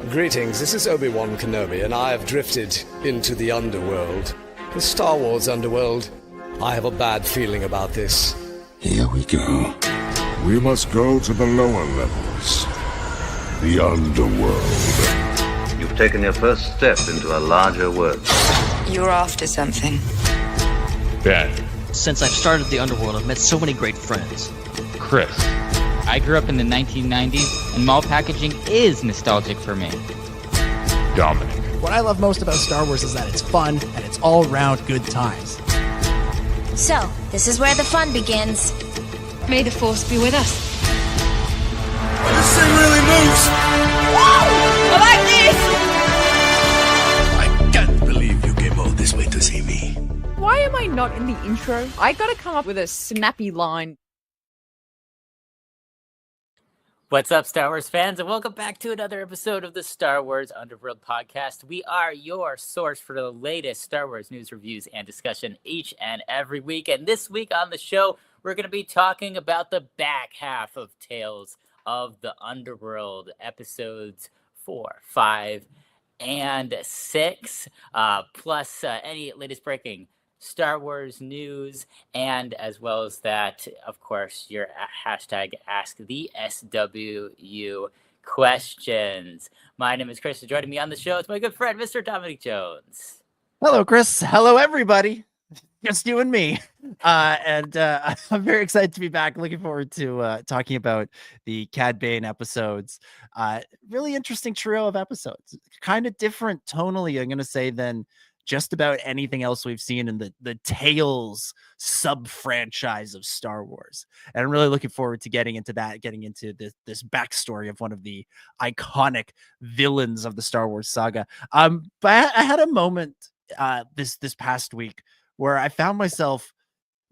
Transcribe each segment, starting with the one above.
Greetings, this is Obi-Wan Kenobi, and I have drifted into the underworld. The Star Wars underworld. I have a bad feeling about this. Here we go. We must go to the lower levels. The underworld. You've taken your first step into a larger world. You're after something. Ben. Since I've started the underworld, I've met so many great friends. Chris. I grew up in the 1990s, and mall packaging is nostalgic for me. Dominic. What I love most about Star Wars is that it's fun and it's all-round good times. So, this is where the fun begins. May the Force be with us. This thing really moves! Whoa! I like this! I can't believe you came all this way to see me. Why am I not in the intro? I gotta come up with a snappy line. What's up, Star Wars fans, and welcome back to another episode of the Star Wars Underworld podcast. We are your source for the latest Star Wars news, reviews, and discussion each and every week. And this week on the show, we're going to be talking about the back half of Tales of the Underworld, episodes 4, 5, and 6, plus any latest breaking Star Wars news, and as well as that, of course, your hashtag Ask the SWU questions. My name is Chris, and joining me on the show is my good friend, Mr. Dominic Jones. Hello, Chris. Hello, everybody. Just you and me. I'm very excited to be back. Looking forward to talking about the Cad Bane episodes. Really interesting trio of episodes. Kind of different tonally, I'm going to say, than just about anything else we've seen in the Tales sub-franchise of Star Wars. And I'm really looking forward to getting into that, getting into this backstory of one of the iconic villains of the Star Wars saga. But I had a moment this past week where I found myself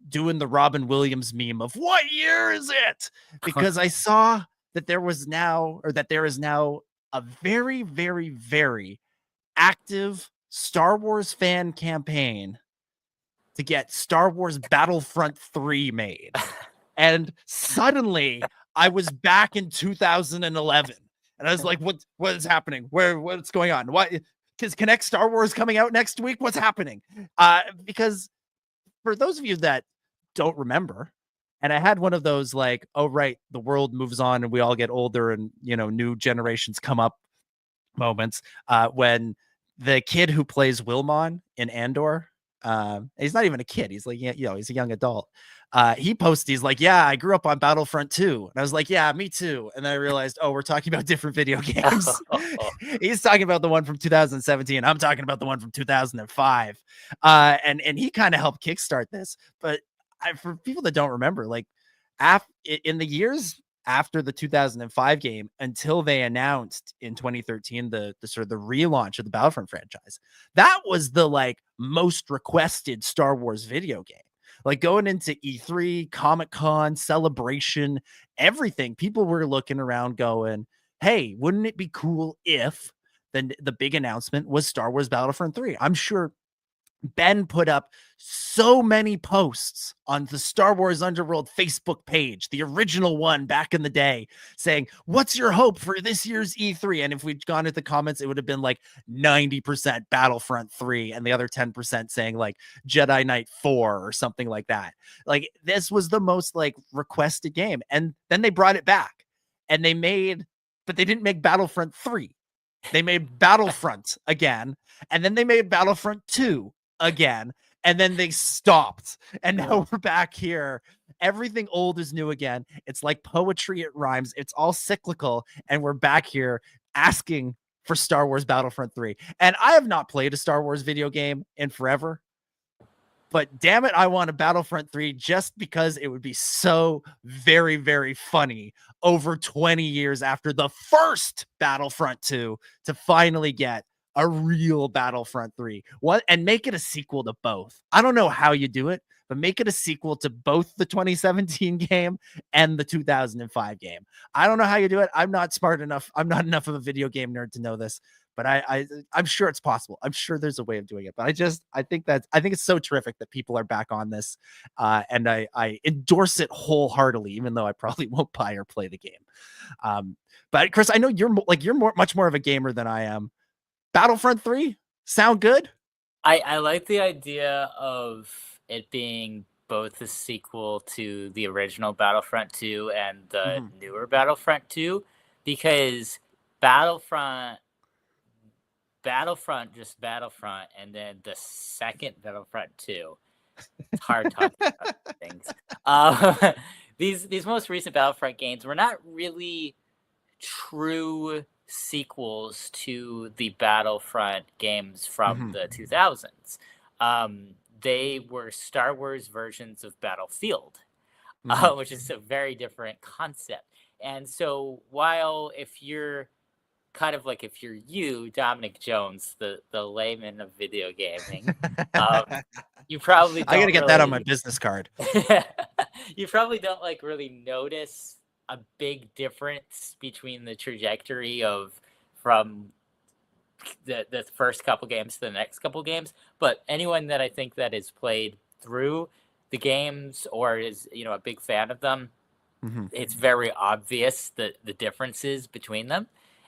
doing the Robin Williams meme of what year is it? Because I saw that there is now a very, very, very active Star Wars fan campaign to get Star Wars Battlefront 3 made. And suddenly I was back in 2011 and I was like, what is happening? What's going on? What is Connect Star Wars coming out next week? What's happening? Because for those of you that don't remember, and I had one of those like, oh, right, the world moves on and we all get older and, new generations come up moments when the kid who plays Wilmon in Andor, he's not even a kid. He's like, he's a young adult. He posted, he's like, yeah, I grew up on Battlefront 2. And I was like, yeah, me too. And then I realized, we're talking about different video games. He's talking about the one from 2017. I'm talking about the one from 2005. And he kind of helped kickstart this. But for people that don't remember, like in the years after the 2005 game until they announced in 2013 the sort of the relaunch of the Battlefront franchise, that was the like most requested Star Wars video game. Like going into E3, Comic-Con, Celebration, everything, people were looking around going, hey, wouldn't it be cool if the big announcement was Star Wars Battlefront 3? I'm sure Ben put up so many posts on the Star Wars Underworld Facebook page, the original one back in the day, saying, what's your hope for this year's E3? And if we'd gone at the comments, it would have been like 90% Battlefront 3 and the other 10% saying like Jedi Knight 4 or something like that. Like this was the most like requested game. And then they brought it back and but they didn't make Battlefront 3. They made Battlefront again. And then they made Battlefront 2 again, and then they stopped, and now we're back here. Everything old is new again. It's like poetry, it rhymes, it's all cyclical, and we're back here asking for Star Wars Battlefront 3. And I have not played a Star Wars video game in forever, but damn it, I want a Battlefront 3 just because it would be so very, very funny over 20 years after the first Battlefront 2 to finally get a real Battlefront 3. And make it a sequel to both. I don't know how you do it, but make it a sequel to both the 2017 game and the 2005 game. I don't know how you do it. I'm not smart enough. I'm not enough of a video game nerd to know this, but I'm sure it's possible. I'm sure there's a way of doing it. But I think it's so terrific that people are back on this, and I endorse it wholeheartedly, even though I probably won't buy or play the game. But Chris, I know you're much more of a gamer than I am. Battlefront 3 sound good? I like the idea of it being both a sequel to the original Battlefront 2 and the newer Battlefront 2, because Battlefront, just Battlefront, and then the second Battlefront 2. It's hard talking about things. These most recent Battlefront games were not really true sequels to the Battlefront games from the 2000s. They were Star Wars versions of Battlefield, which is a very different concept. And so while if you're Dominic Jones, the layman of video gaming, you probably don't I gotta get that on my business card. You probably don't really notice a big difference between the trajectory from the first couple games to the next couple games. But anyone that I think that has played through the games or is a big fan of them, it's very obvious the differences between them.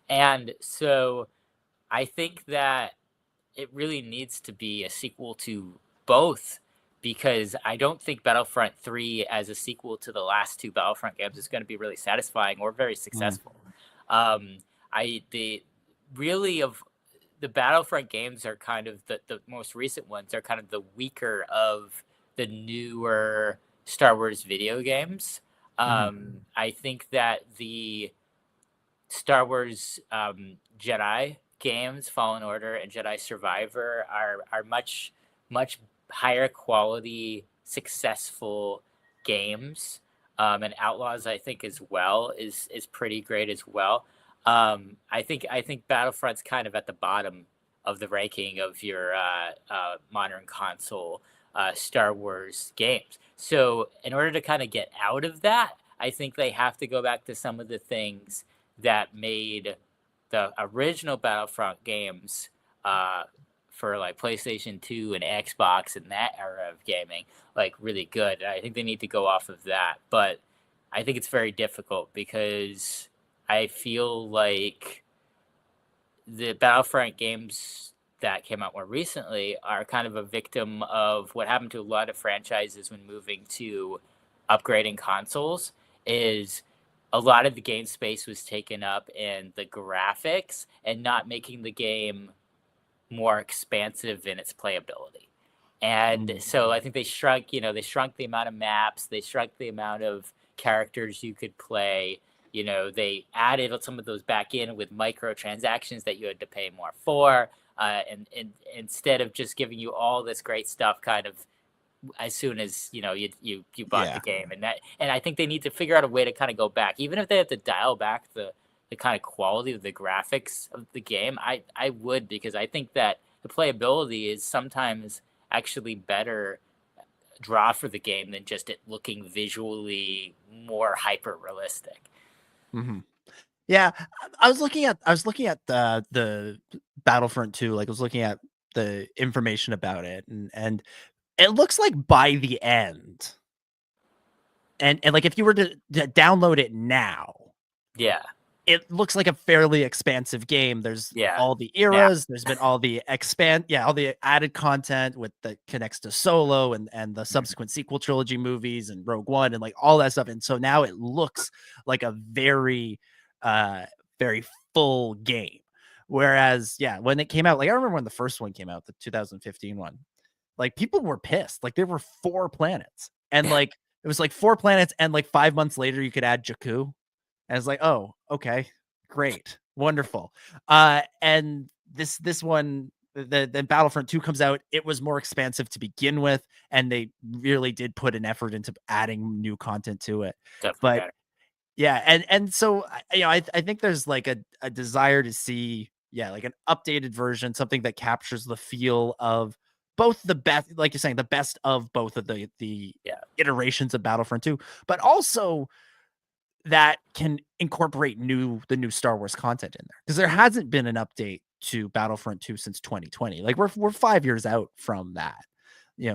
And so I think that it really needs to be a sequel to both, because I don't think Battlefront 3 as a sequel to the last two Battlefront games is going to be really satisfying or very successful. The Battlefront games are kind of the most recent ones are kind of the weaker of the newer Star Wars video games. I think that the Star Wars Jedi games, Fallen Order and Jedi Survivor, are much higher quality, successful games. And Outlaws, I think, as well is pretty great as well. I think Battlefront's kind of at the bottom of the ranking of your modern console Star Wars games. So in order to kind of get out of that, I think they have to go back to some of the things that made the original Battlefront games for PlayStation 2 and Xbox and that era of gaming really good. I think they need to go off of that, but I think it's very difficult because I feel like the Battlefront games that came out more recently are kind of a victim of what happened to a lot of franchises when moving to upgrading consoles. Is a lot of the game space was taken up in the graphics and not making the game more expansive in its playability. And so I think they shrunk the amount of maps, they shrunk the amount of characters you could play. They added some of those back in with microtransactions that you had to pay more for. And instead of just giving you all this great stuff kind of as soon as you bought the game, and I think they need to figure out a way to kind of go back, even if they have to dial back the kind of quality of the graphics of the game. I would, because I think that the playability is sometimes actually better draw for the game than just it looking visually more hyper realistic. Yeah, I was looking at the Battlefront 2. I was looking at the information about it, and it looks like by the end, and if you were to download it now, it looks like a fairly expansive game. There's all the eras. There's been all the all the added content that connects to Solo and the subsequent sequel trilogy movies and Rogue One and all that stuff. And so now it looks like a very, very full game. Whereas, when it came out, I remember when the first one came out, the 2015 one, people were pissed. There were 4 planets, and it was 4 planets, and 5 months later you could add Jakku. And it's oh, okay, great, wonderful. And this one, the Battlefront 2 comes out. It was more expansive to begin with, and they really did put an effort into adding new content to it. Definitely. But and so I think there's a desire to see an updated version, something that captures the feel of both the best, like you're saying, the best of both of the iterations of Battlefront 2, but also that can incorporate the new Star Wars content in there, because there hasn't been an update to Battlefront 2 since 2020. Like we're 5 years out from that.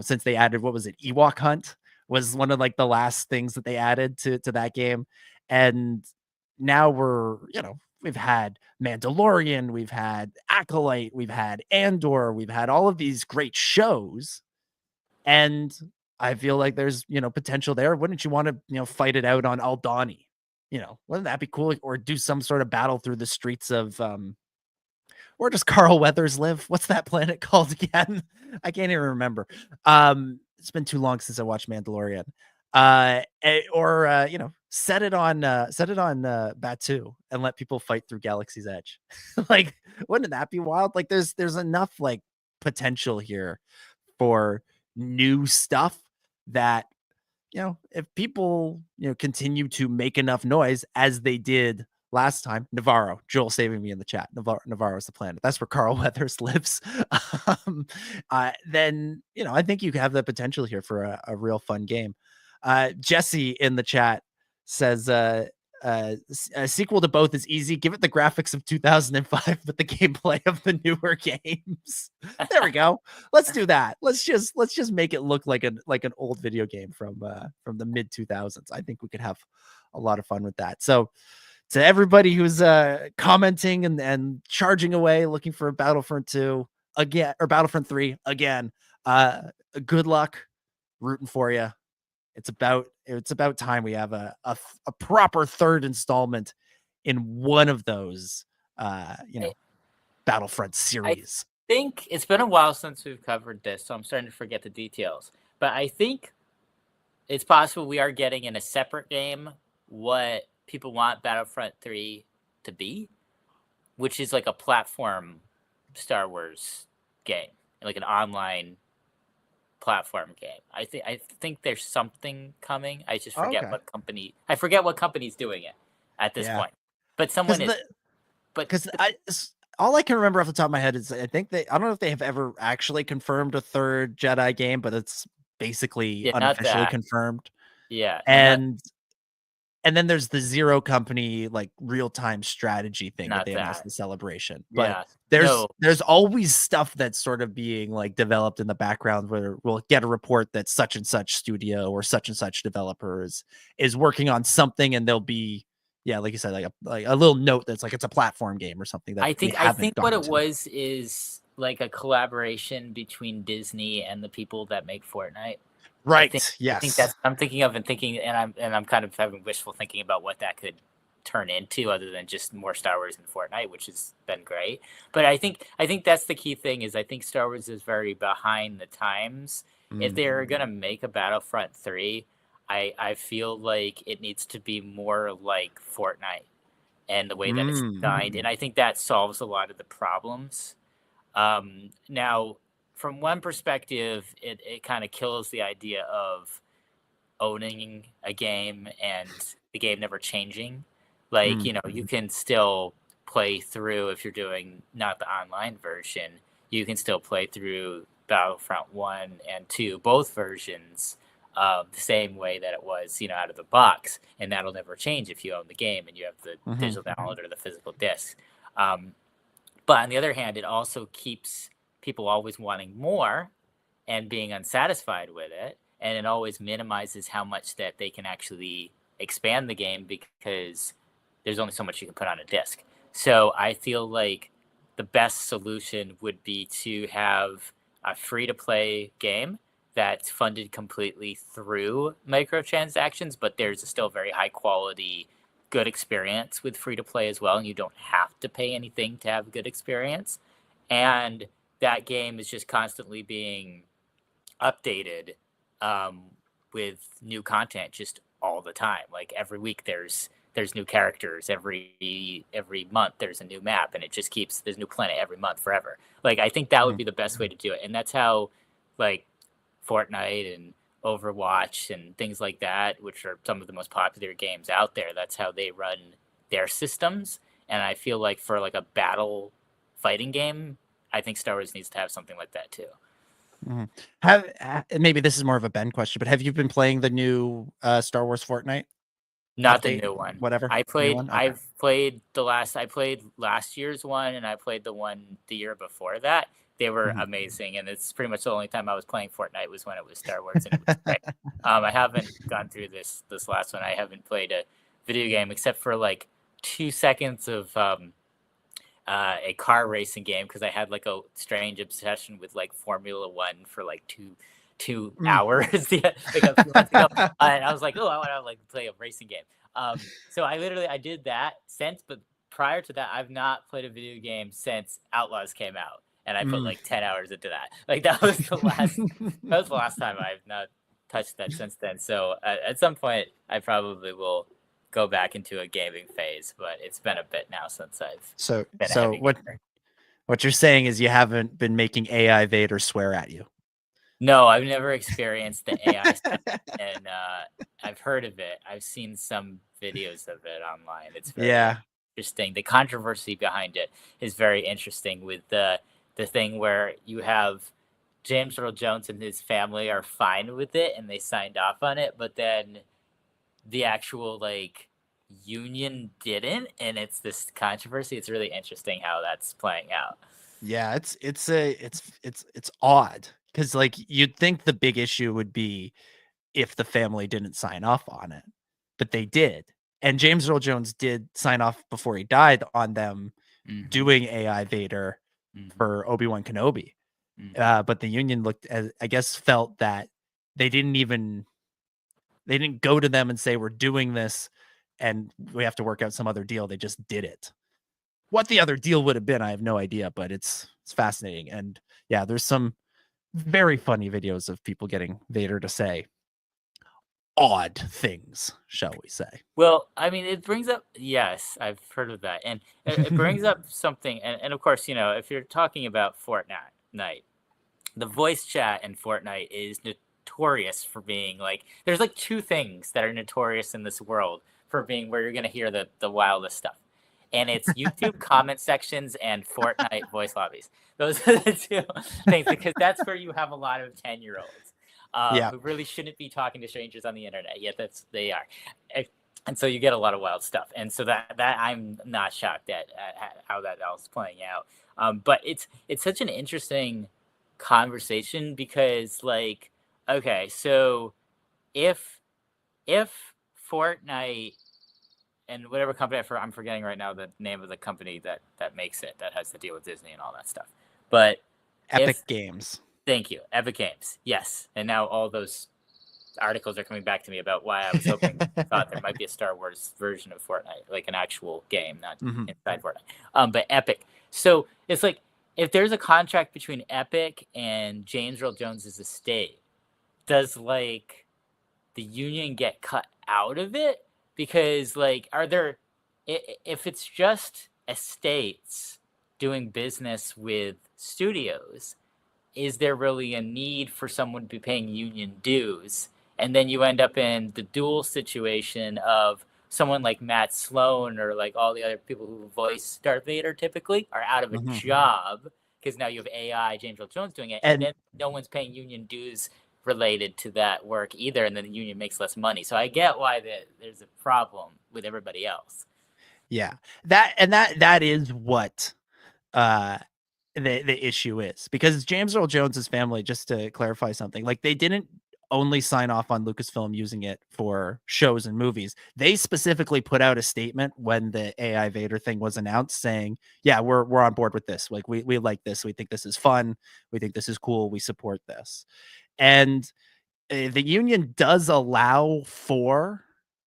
Since they added, what was it? Ewok Hunt was one of like the last things that they added to that game. And now we've had Mandalorian, we've had Acolyte, we've had Andor, we've had all of these great shows. And I feel like there's, potential there. Wouldn't you want to, fight it out on Aldhani? Wouldn't that be cool? Or do some sort of battle through the streets of, where does Carl Weathers live? What's that planet called again? I can't even remember. It's been too long since I watched Mandalorian. Set it on Batu and let people fight through Galaxy's Edge. Like, wouldn't that be wild? Like, there's enough like potential here for new stuff that if people continue to make enough noise as they did last time. Joel saving me in the chat. Navarro is the planet. That's where Carl Weathers lives. Then I think you have the potential here for a real fun game. Jesse in the chat says a sequel to both is easy. Give it the graphics of 2005, but the gameplay of the newer games. There we go. Let's do that. Let's just make it look like an old video game from the mid 2000s. I think we could have a lot of fun with that. So to everybody who's commenting and charging away, looking for Battlefront 2 again or Battlefront 3 again, good luck, rooting for you. It's about time we have a proper third installment in one of those Battlefront series. I think it's been a while since we've covered this, so I'm starting to forget the details. But I think it's possible we are getting in a separate game what people want Battlefront 3 to be, which is like a platform Star Wars game, like an online platform game. I think there's something coming. I just forget what company. I forget what company's doing it at this point. But someone is. All I can remember off the top of my head is I don't know if they have ever actually confirmed a third Jedi game, but it's basically unofficially confirmed. Yeah, and then there's the Zero Company like real-time strategy thing that they announced in the Celebration. But there's always stuff that's sort of being like developed in the background where we'll get a report that such and such studio or such and such developers is working on something, and there'll be like you said, like a little note that's like it's a platform game or something. That I think what it was is like a collaboration between Disney and the people that make Fortnite. Right. I think that's I'm thinking of and I'm kind of having wishful thinking about what that could turn into, other than just more Star Wars and Fortnite, which has been great. But I think that's the key thing is I think Star Wars is very behind the times. If they're gonna make a Battlefront 3, I feel like it needs to be more like Fortnite and the way that it's designed, and I think that solves a lot of the problems. Now, from one perspective, it kind of kills the idea of owning a game and the game never changing. Like, you can still play through, if you're doing not the online version, you can still play through Battlefront 1 and 2, both versions, the same way that it was, out of the box. And that'll never change if you own the game and you have the digital download or the physical disc. But on the other hand, it also keeps people always wanting more and being unsatisfied with it, and it always minimizes how much that they can actually expand the game because there's only so much you can put on a disc. So I feel like the best solution would be to have a free-to-play game that's funded completely through microtransactions, but there's a still very high-quality, good experience with free-to-play as well, and you don't have to pay anything to have a good experience. And that game is just constantly being updated with new content just all the time. Like every week there's new characters, every month there's a new map, and it just keeps, there's new planet every month forever. Like I think that would be the best way to do it. And that's how like Fortnite and Overwatch and things like that, which are some of the most popular games out there, that's how they run their systems. And I feel like for like a battle fighting game, I think Star Wars needs to have something like that too. Maybe this is more of a Ben question, but have you been playing the new Star Wars Fortnite? Not the update, new one. whatever. I New played. one? Okay. I played last year's one, and I played the one the year before that. They were amazing, and it's pretty much the only time I was playing Fortnite was when it was Star Wars, and it was great. I haven't gone through this last one. I haven't played a video game except for like 2 seconds of a car racing game because I had like a strange obsession with like Formula One for like two hours like a few months ago. And I was like, oh, I want to like play a racing game. So I did that since, but prior to that, I've not played a video game since Outlaws came out, and I put like 10 hours into that. Like that was the last time. I've not touched that since then. So at some point, I probably will go back into a gaming phase, but it's been a bit now since I've been a heavy gamer. What you're saying is you haven't been making AI Vader swear at you. No, I've never experienced the AI stuff, and I've heard of it. I've seen some videos of it online. It's very interesting. The controversy behind it is very interesting with the thing where you have James Earl Jones and his family are fine with it and they signed off on it, but then the actual like union didn't, and it's this controversy. It's really interesting how that's playing out. Yeah, it's odd because like you'd think the big issue would be if the family didn't sign off on it, but they did, and James Earl Jones did sign off before he died on them doing AI Vader for Obi-Wan Kenobi, but the union felt that they didn't go to them and say we're doing this and we have to work out some other deal. They just did it. What the other deal would have been, I have no idea, but it's fascinating. And yeah, there's some very funny videos of people getting Vader to say odd things, shall we say. Well, I mean, it brings up, yes, I've heard of that. And it brings up something. And of course, you know, if you're talking about Fortnite, the voice chat in Fortnite is notorious for being like, there's like two things that are notorious in this world for being where you're going to hear the wildest stuff. And it's YouTube comment sections and Fortnite voice lobbies. Those are the two things, because that's where you have a lot of 10-year-olds who really shouldn't be talking to strangers on the internet, yet they are. And so you get a lot of wild stuff. And so that I'm not shocked at how that all is playing out. But it's such an interesting conversation because, like, okay, so if Fortnite and whatever company I'm forgetting right now the name of the company that makes it, that has to deal with Disney and all that stuff. But Epic Games. Thank you, Epic Games. Yes, and now all those articles are coming back to me about why I was thought there might be a Star Wars version of Fortnite, like an actual game, not inside Fortnite. But Epic. So it's like if there's a contract between Epic and James Earl Jones's estate, does like the union get cut out of it? Because like, if it's just estates doing business with studios, is there really a need for someone to be paying union dues? And then you end up in the dual situation of someone like Matt Sloan or like all the other people who voice Darth Vader typically are out of a job because now you have AI, James Earl Jones doing it, and then no one's paying union dues related to that work either, and then the union makes less money. So I get why there's a problem with everybody else. Yeah, that is what the issue is, because James Earl Jones's family, just to clarify something, like they didn't only sign off on Lucasfilm using it for shows and movies. They specifically put out a statement when the AI Vader thing was announced saying, yeah, we're on board with this. Like we like this. We think this is fun. We think this is cool. We support this. And the union does allow for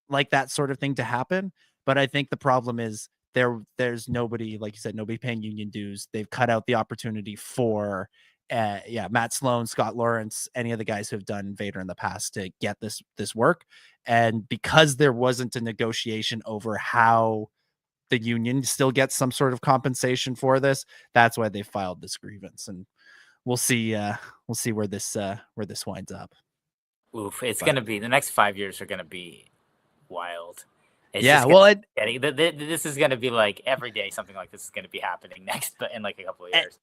like that sort of thing to happen. But I think the problem is there's nobody, like you said, nobody paying union dues. They've cut out the opportunity for Matt Sloan, Scott Lawrence, any of the guys who have done Vader in the past to get this work. And because there wasn't a negotiation over how the union still gets some sort of compensation for this, that's why they filed this grievance. And we'll see where this winds up. Oof, it's gonna be, the next 5 years are gonna be wild. It's this is gonna be like every day something like this is gonna be happening next, but in like a couple of years.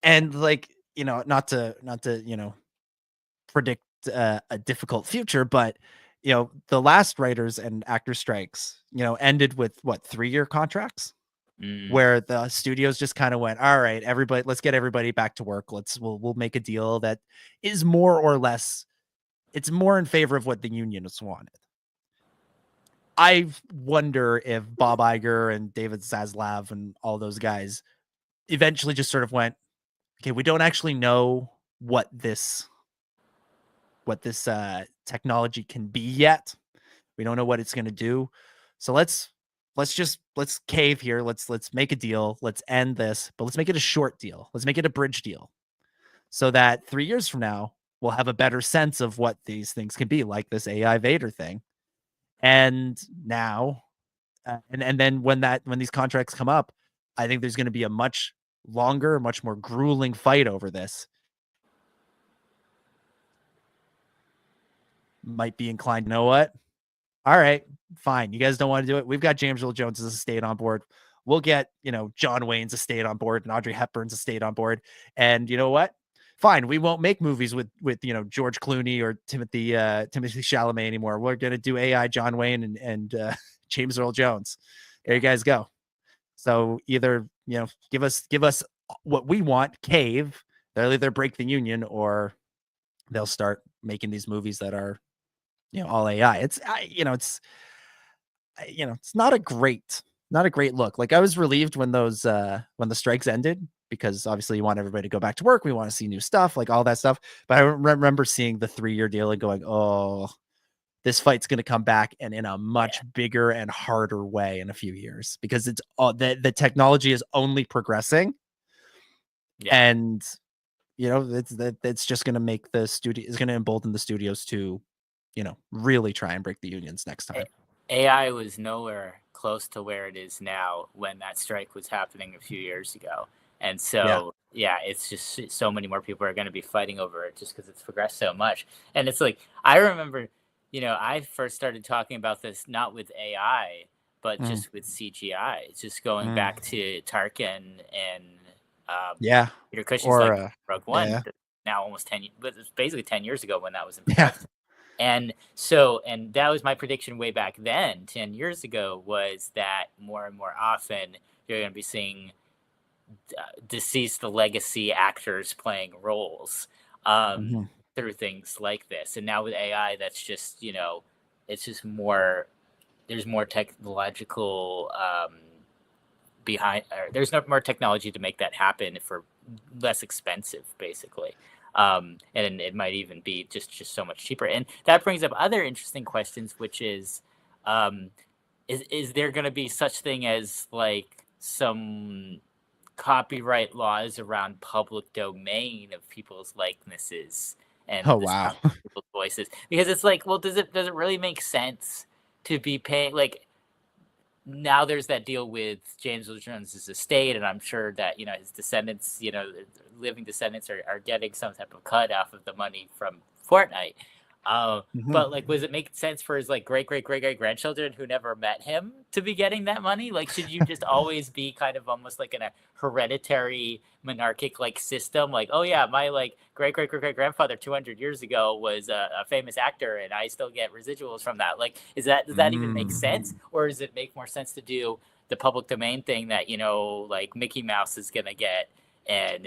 And like, not to predict a difficult future, but the last writers and actor strikes, ended with what, 3-year contracts, where the studios just kind of went, all right, everybody, let's get everybody back to work. We'll make a deal that is more or less, it's more in favor of what the unions wanted. I wonder if Bob Iger and David Zaslav and all those guys eventually just sort of went, okay, we don't actually know what this technology can be yet. We don't know what it's going to do. So let's cave here. Let's make a deal. Let's end this, but let's make it a short deal. Let's make it a bridge deal, so that 3 years from now, we'll have a better sense of what these things can be, like this AI Vader thing. And now, and then when these contracts come up, I think there's going to be a much longer, much more grueling fight over this. Might be inclined, you know what? All right, fine. You guys don't want to do it. We've got James Earl Jones' estate on board. We'll get, John Wayne's estate on board and Audrey Hepburn's estate on board. And you know what? Fine. We won't make movies with George Clooney or Timothy Chalamet anymore. We're going to do AI John Wayne and James Earl Jones. There you guys go. So either, give us what we want, cave. They'll either break the union or they'll start making these movies that are, all AI. It's not a great look. Like, I was relieved when the strikes ended, because obviously you want everybody to go back to work. We want to see new stuff, like all that stuff. But I remember seeing the 3-year deal and going, oh, this fight's going to come back and in a much bigger and harder way in a few years, because it's the technology is only progressing. And it's just going to make the studio, is going to embolden the studios to really try and break the unions next time. AI was nowhere close to where it is now when that strike was happening a few years ago. And so, it's just so many more people are going to be fighting over it just because it's progressed so much. And it's like, I remember, I first started talking about this not with AI, but just with CGI. It's just going back to Tarkin and Peter Cushing's Rogue One. Now almost 10, but it's basically 10 years ago when that was in production. And that was my prediction way back then, 10 years ago, was that more and more often you're going to be seeing deceased legacy actors playing roles through things like this. And now with AI, that's just, it's just more, there's more technological there's no more technology to make that happen for less expensive, basically. And it might even be just so much cheaper. And that brings up other interesting questions, which is there going to be such thing as like some copyright laws around public domain of people's likenesses and people's voices? Because it's like, well, does it really make sense to be paying, like, now there's that deal with James Earl Jones' estate, and I'm sure that, his descendants, living descendants are getting some type of cut off of the money from Fortnite. But like, does it make sense for his like great grandchildren who never met him to be getting that money? Like, should you just always be kind of almost like in a hereditary monarchic like system? Like, oh yeah, my like great grandfather 200 years ago was a famous actor, and I still get residuals from that. Like, does that even make sense, or does it make more sense to do the public domain thing that like Mickey Mouse is gonna get and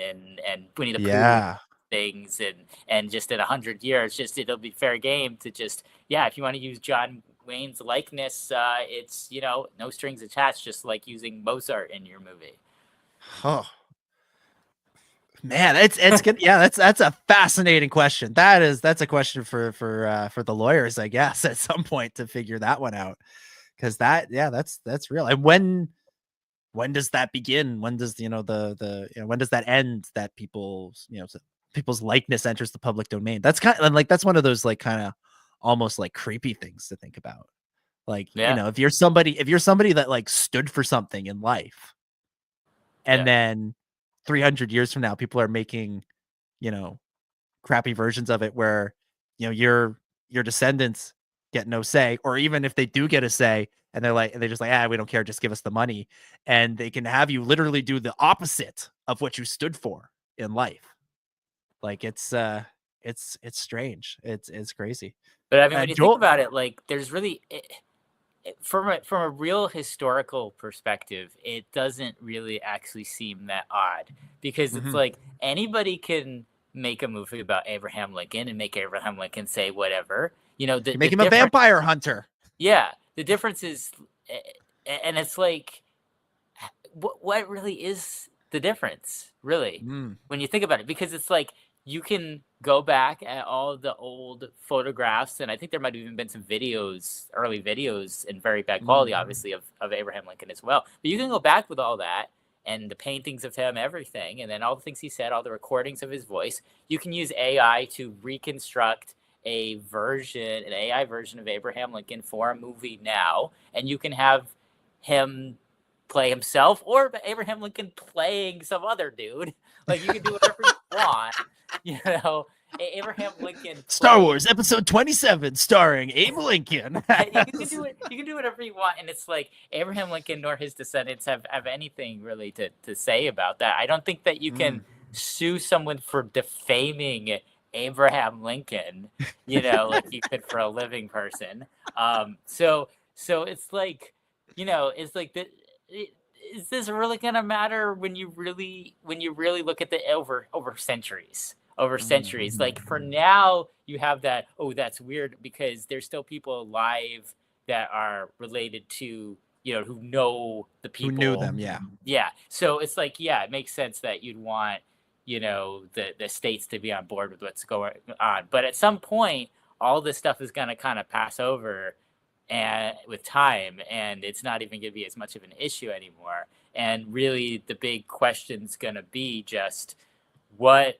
Winnie the Pooh things, and just in 100 years, just it'll be fair game to just if you want to use John Wayne's likeness, it's no strings attached, just like using Mozart in your movie. Oh man, it's good. That's a fascinating question. That's a question for the lawyers, I guess, at some point to figure that one out, because that's real. And when does that begin? When does when does that end, that people's likeness enters the public domain? That's kind of like, that's one of those like kind of almost like creepy things to think about. Like, if you're somebody that like stood for something in life, and then 300 years from now, people are making, crappy versions of it where, your descendants get no say, or even if they do get a say, and they're just like, we don't care, just give us the money. And they can have you literally do the opposite of what you stood for in life. Like, it's it's strange. It's crazy. But I mean, when you Joel, think about it, like there's really from a real historical perspective, it doesn't really actually seem that odd because it's like anybody can make a movie about Abraham Lincoln and make Abraham Lincoln say whatever. You know, you make him a vampire hunter. Yeah, the difference is, and it's like, what really is the difference, really, when you think about it? Because it's like you can go back at all the old photographs, and I think there might have even been some videos, early videos in very bad quality, obviously, of Abraham Lincoln as well. But you can go back with all that and the paintings of him, everything, and then all the things he said, all the recordings of his voice. You can use AI to reconstruct an AI version of Abraham Lincoln for a movie now, and you can have him play himself or Abraham Lincoln playing some other dude. Like you can do whatever you want, you know. Abraham Lincoln. Star Wars Episode 27, starring Abe Lincoln. You can do whatever you want, and it's like Abraham Lincoln nor his descendants have anything really to say about that. I don't think that you can sue someone for defaming Abraham Lincoln, you know, like you could for a living person. So it's like, you know, it's like that. Is this really gonna matter when you really look at the over centuries? Like for now, you have that. Oh, that's weird because there's still people alive that are related to, you know, who know the people who knew them. Yeah. So it's like, yeah, it makes sense that you'd want, you know, the states to be on board with what's going on. But at some point, all this stuff is gonna kind of pass over, and with time, and it's not even going to be as much of an issue anymore. And really, the big question's going to be just what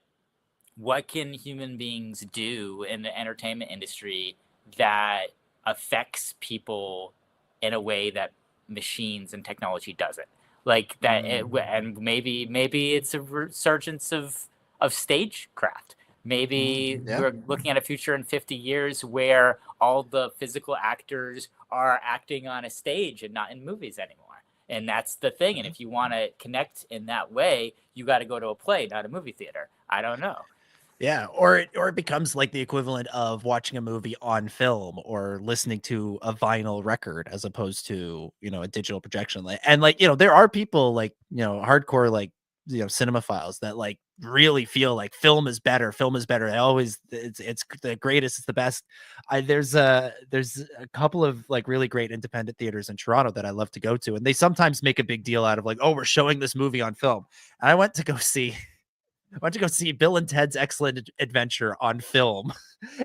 can human beings do in the entertainment industry that affects people in a way that machines and technology doesn't? Like that, and maybe it's a resurgence of stagecraft. Maybe we're looking at a future in 50 years where all the physical actors are acting on a stage and not in movies anymore. And that's the thing. And if you want to connect in that way, you got to go to a play, not a movie theater. I don't know. Yeah, or it becomes like the equivalent of watching a movie on film or listening to a vinyl record as opposed to, you know, a digital projection. And like, you know, there are people like, you know, hardcore, like, you know, cinemaphiles that like really feel like film is better. They always, it's the greatest, it's the best. There's a couple of like really great independent theaters in Toronto that I love to go to, and they sometimes make a big deal out of like, oh, we're showing this movie on film. And I went to go see Bill and Ted's Excellent Adventure on film.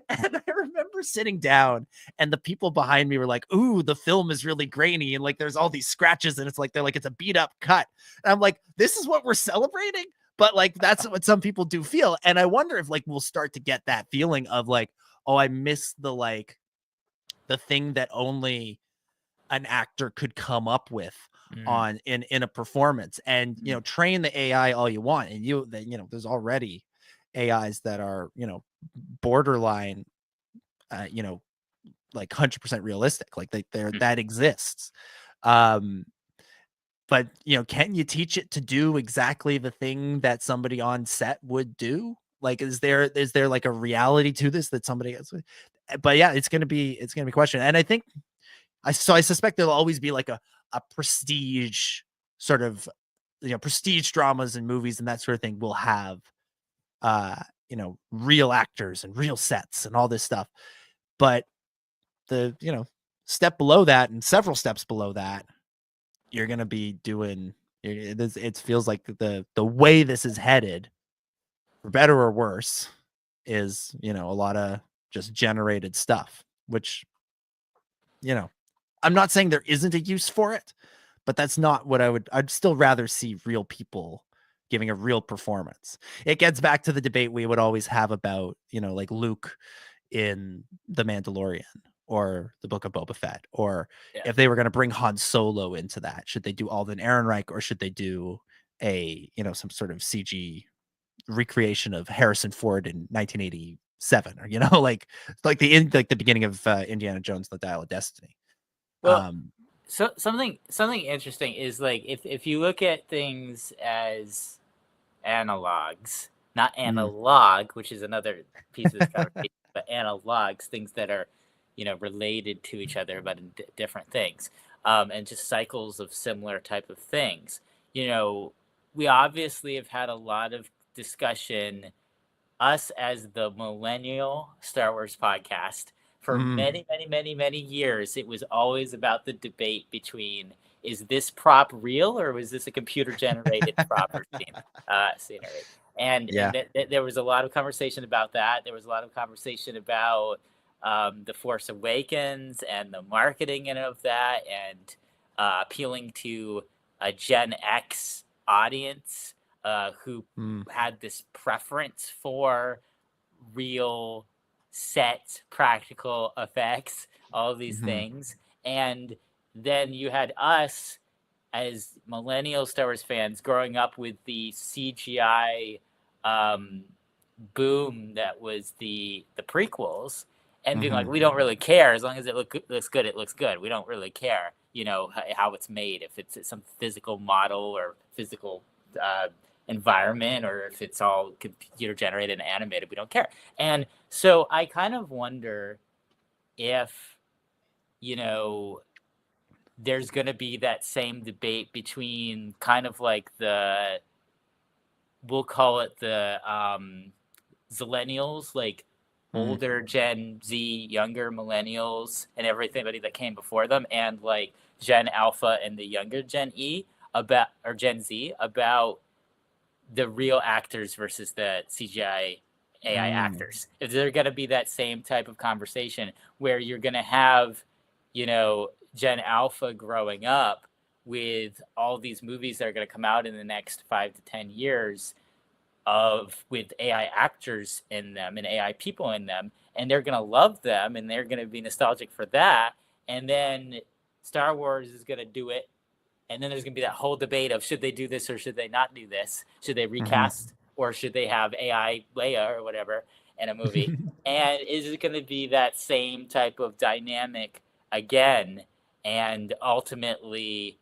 And I remember sitting down and the people behind me were like, ooh, the film is really grainy. And like, there's all these scratches and it's like, it's a beat up cut. And I'm like, this is what we're celebrating. But like, that's what some people do feel. And I wonder if like, we'll start to get that feeling of like, oh, I miss the thing that only an actor could come up with on in a performance. And you know, train the AI all you want, and you know, there's already AIs that are, you know, borderline you know, like 100% realistic, like that exists. But you know, can you teach it to do exactly the thing that somebody on set would do? Like, is there like a reality to this that somebody has? But yeah, it's gonna be a question. And I think I suspect there'll always be like a prestige sort of, you know, prestige dramas and movies and that sort of thing will have, you know, real actors and real sets and all this stuff. But the, you know, step below that and several steps below that, you're going to be doing, it feels like the way this is headed, for better or worse, is, you know, a lot of just generated stuff, which, you know, I'm not saying there isn't a use for it, but that's not what I'd still rather see real people giving a real performance. It gets back to the debate we would always have about, you know, like Luke in The Mandalorian or the Book of Boba Fett, or if they were going to bring Han Solo into that, should they do Alden Ehrenreich, or should they do a, you know, some sort of CG recreation of Harrison Ford in 1987, or, you know, like the beginning of Indiana Jones, The Dial of Destiny. Well, so something interesting is like if you look at things as analogs, not analog, which is another piece of this conversation, but analogs, things that are, related to each other, but in different things, and just cycles of similar type of things. We obviously have had a lot of discussion, us as the millennial Star Wars podcast, for many, many, many, many years. It was always about the debate between, is this prop real or was this a computer generated prop or scenery? And there was a lot of conversation about that. There was a lot of conversation about The Force Awakens and the marketing of that, and appealing to a Gen X audience who had this preference for real set practical effects, all of these things. And then you had us as millennial Star Wars fans growing up with the CGI boom that was the prequels, and being like, we don't really care, as long as it looks good, it looks good. We don't really care, how it's made, if it's some physical model or physical environment, or if it's all computer generated and animated. We don't care. And so I kind of wonder if, there's going to be that same debate between kind of like we'll call it the Zillennials, like older Gen Z, younger millennials, and everybody that came before them, and like Gen Alpha and the younger Gen Gen Z, about the real actors versus the CGI AI actors. If they're going to be that same type of conversation where you're going to have, Gen Alpha growing up with all these movies that are going to come out in the next 5 to 10 years with AI actors in them and AI people in them, and they're going to love them and they're going to be nostalgic for that. And then Star Wars is going to do it. And then there's going to be that whole debate of, should they do this or should they not do this? Should they recast or should they have AI Leia or whatever in a movie? And is it going to be that same type of dynamic again? And ultimately,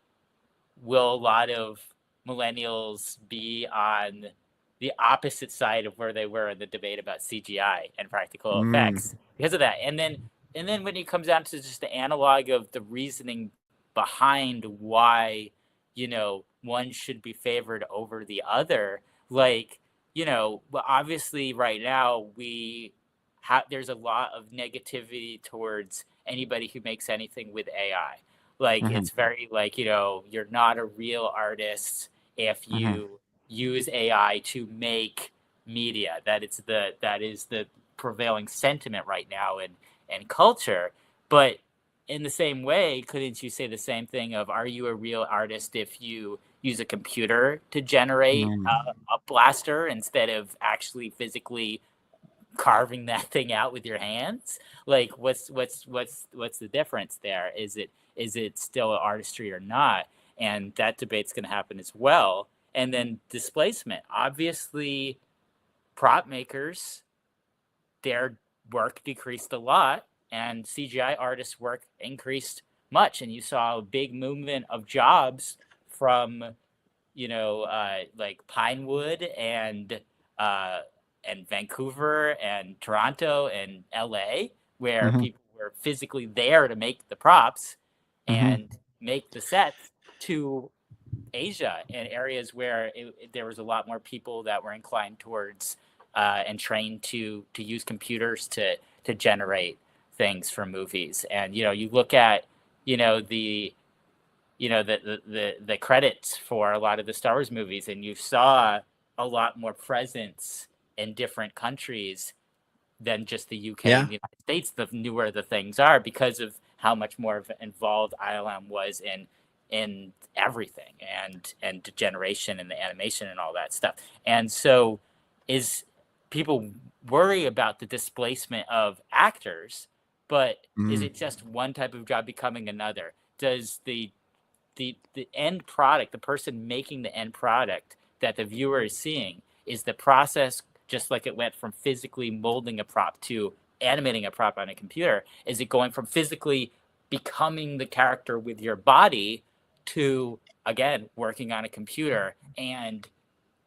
will a lot of millennials be on the opposite side of where they were in the debate about CGI and practical effects because of that? And then when it comes down to just the analog of the reasoning behind why, one should be favored over the other, like, obviously right now there's a lot of negativity towards anybody who makes anything with AI. Like, it's very like, you're not a real artist if you use AI to make media. That is the prevailing sentiment right now in culture. But in the same way, couldn't you say the same thing of, are you a real artist if you use a computer to generate a blaster instead of actually physically carving that thing out with your hands? Like, what's the difference there? Is it still artistry or not? And that debate's going to happen as well. And then displacement. Obviously, prop makers, their work decreased a lot, and CGI artists' work increased much. And you saw a big movement of jobs from, like Pinewood and Vancouver and Toronto and LA, where people were physically there to make the props and make the sets, to Asia and areas where there was a lot more people that were inclined towards and trained to use computers to generate things for movies. And you look at the credits for a lot of the Star Wars movies, and you saw a lot more presence in different countries than just the UK and the United States. The newer the things are, because of how much more involved ILM was in everything and generation and the animation and all that stuff. And so people worry about the displacement of actors, but is it just one type of job becoming another? Does the end product, the person making the end product that the viewer is seeing, is the process just like it went from physically molding a prop to animating a prop on a computer? Is it going from physically becoming the character with your body to, again, working on a computer and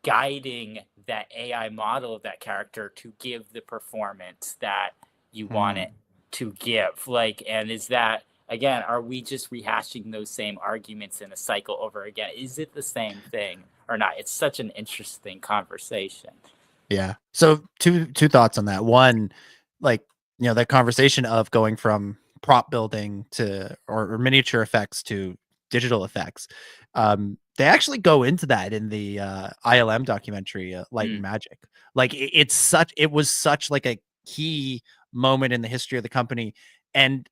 guiding that AI model of that character to give the performance that you want it to give? Like, and is that, again, are we just rehashing those same arguments in a cycle over again? Is it the same thing or not? It's such an interesting conversation. Yeah. So two thoughts on that. One, like, that conversation of going from prop building to or miniature effects to digital effects. They actually go into that in the ILM documentary, Light and Magic. Like it was such like a key moment in the history of the company, and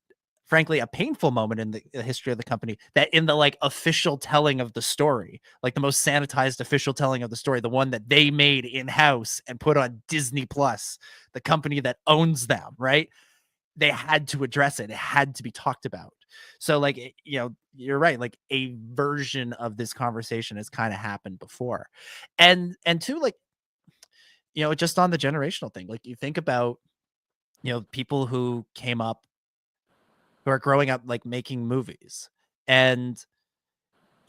frankly a painful moment in the history of the company, that in the like official telling of the story, like the most sanitized official telling of the story, the one that they made in-house and put on Disney Plus, the company that owns them, right? They had to address it. It had to be talked about. So like, you're right. Like a version of this conversation has kind of happened before. And two, like, just on the generational thing, like you think about, people who came up, who are growing up, like making movies, and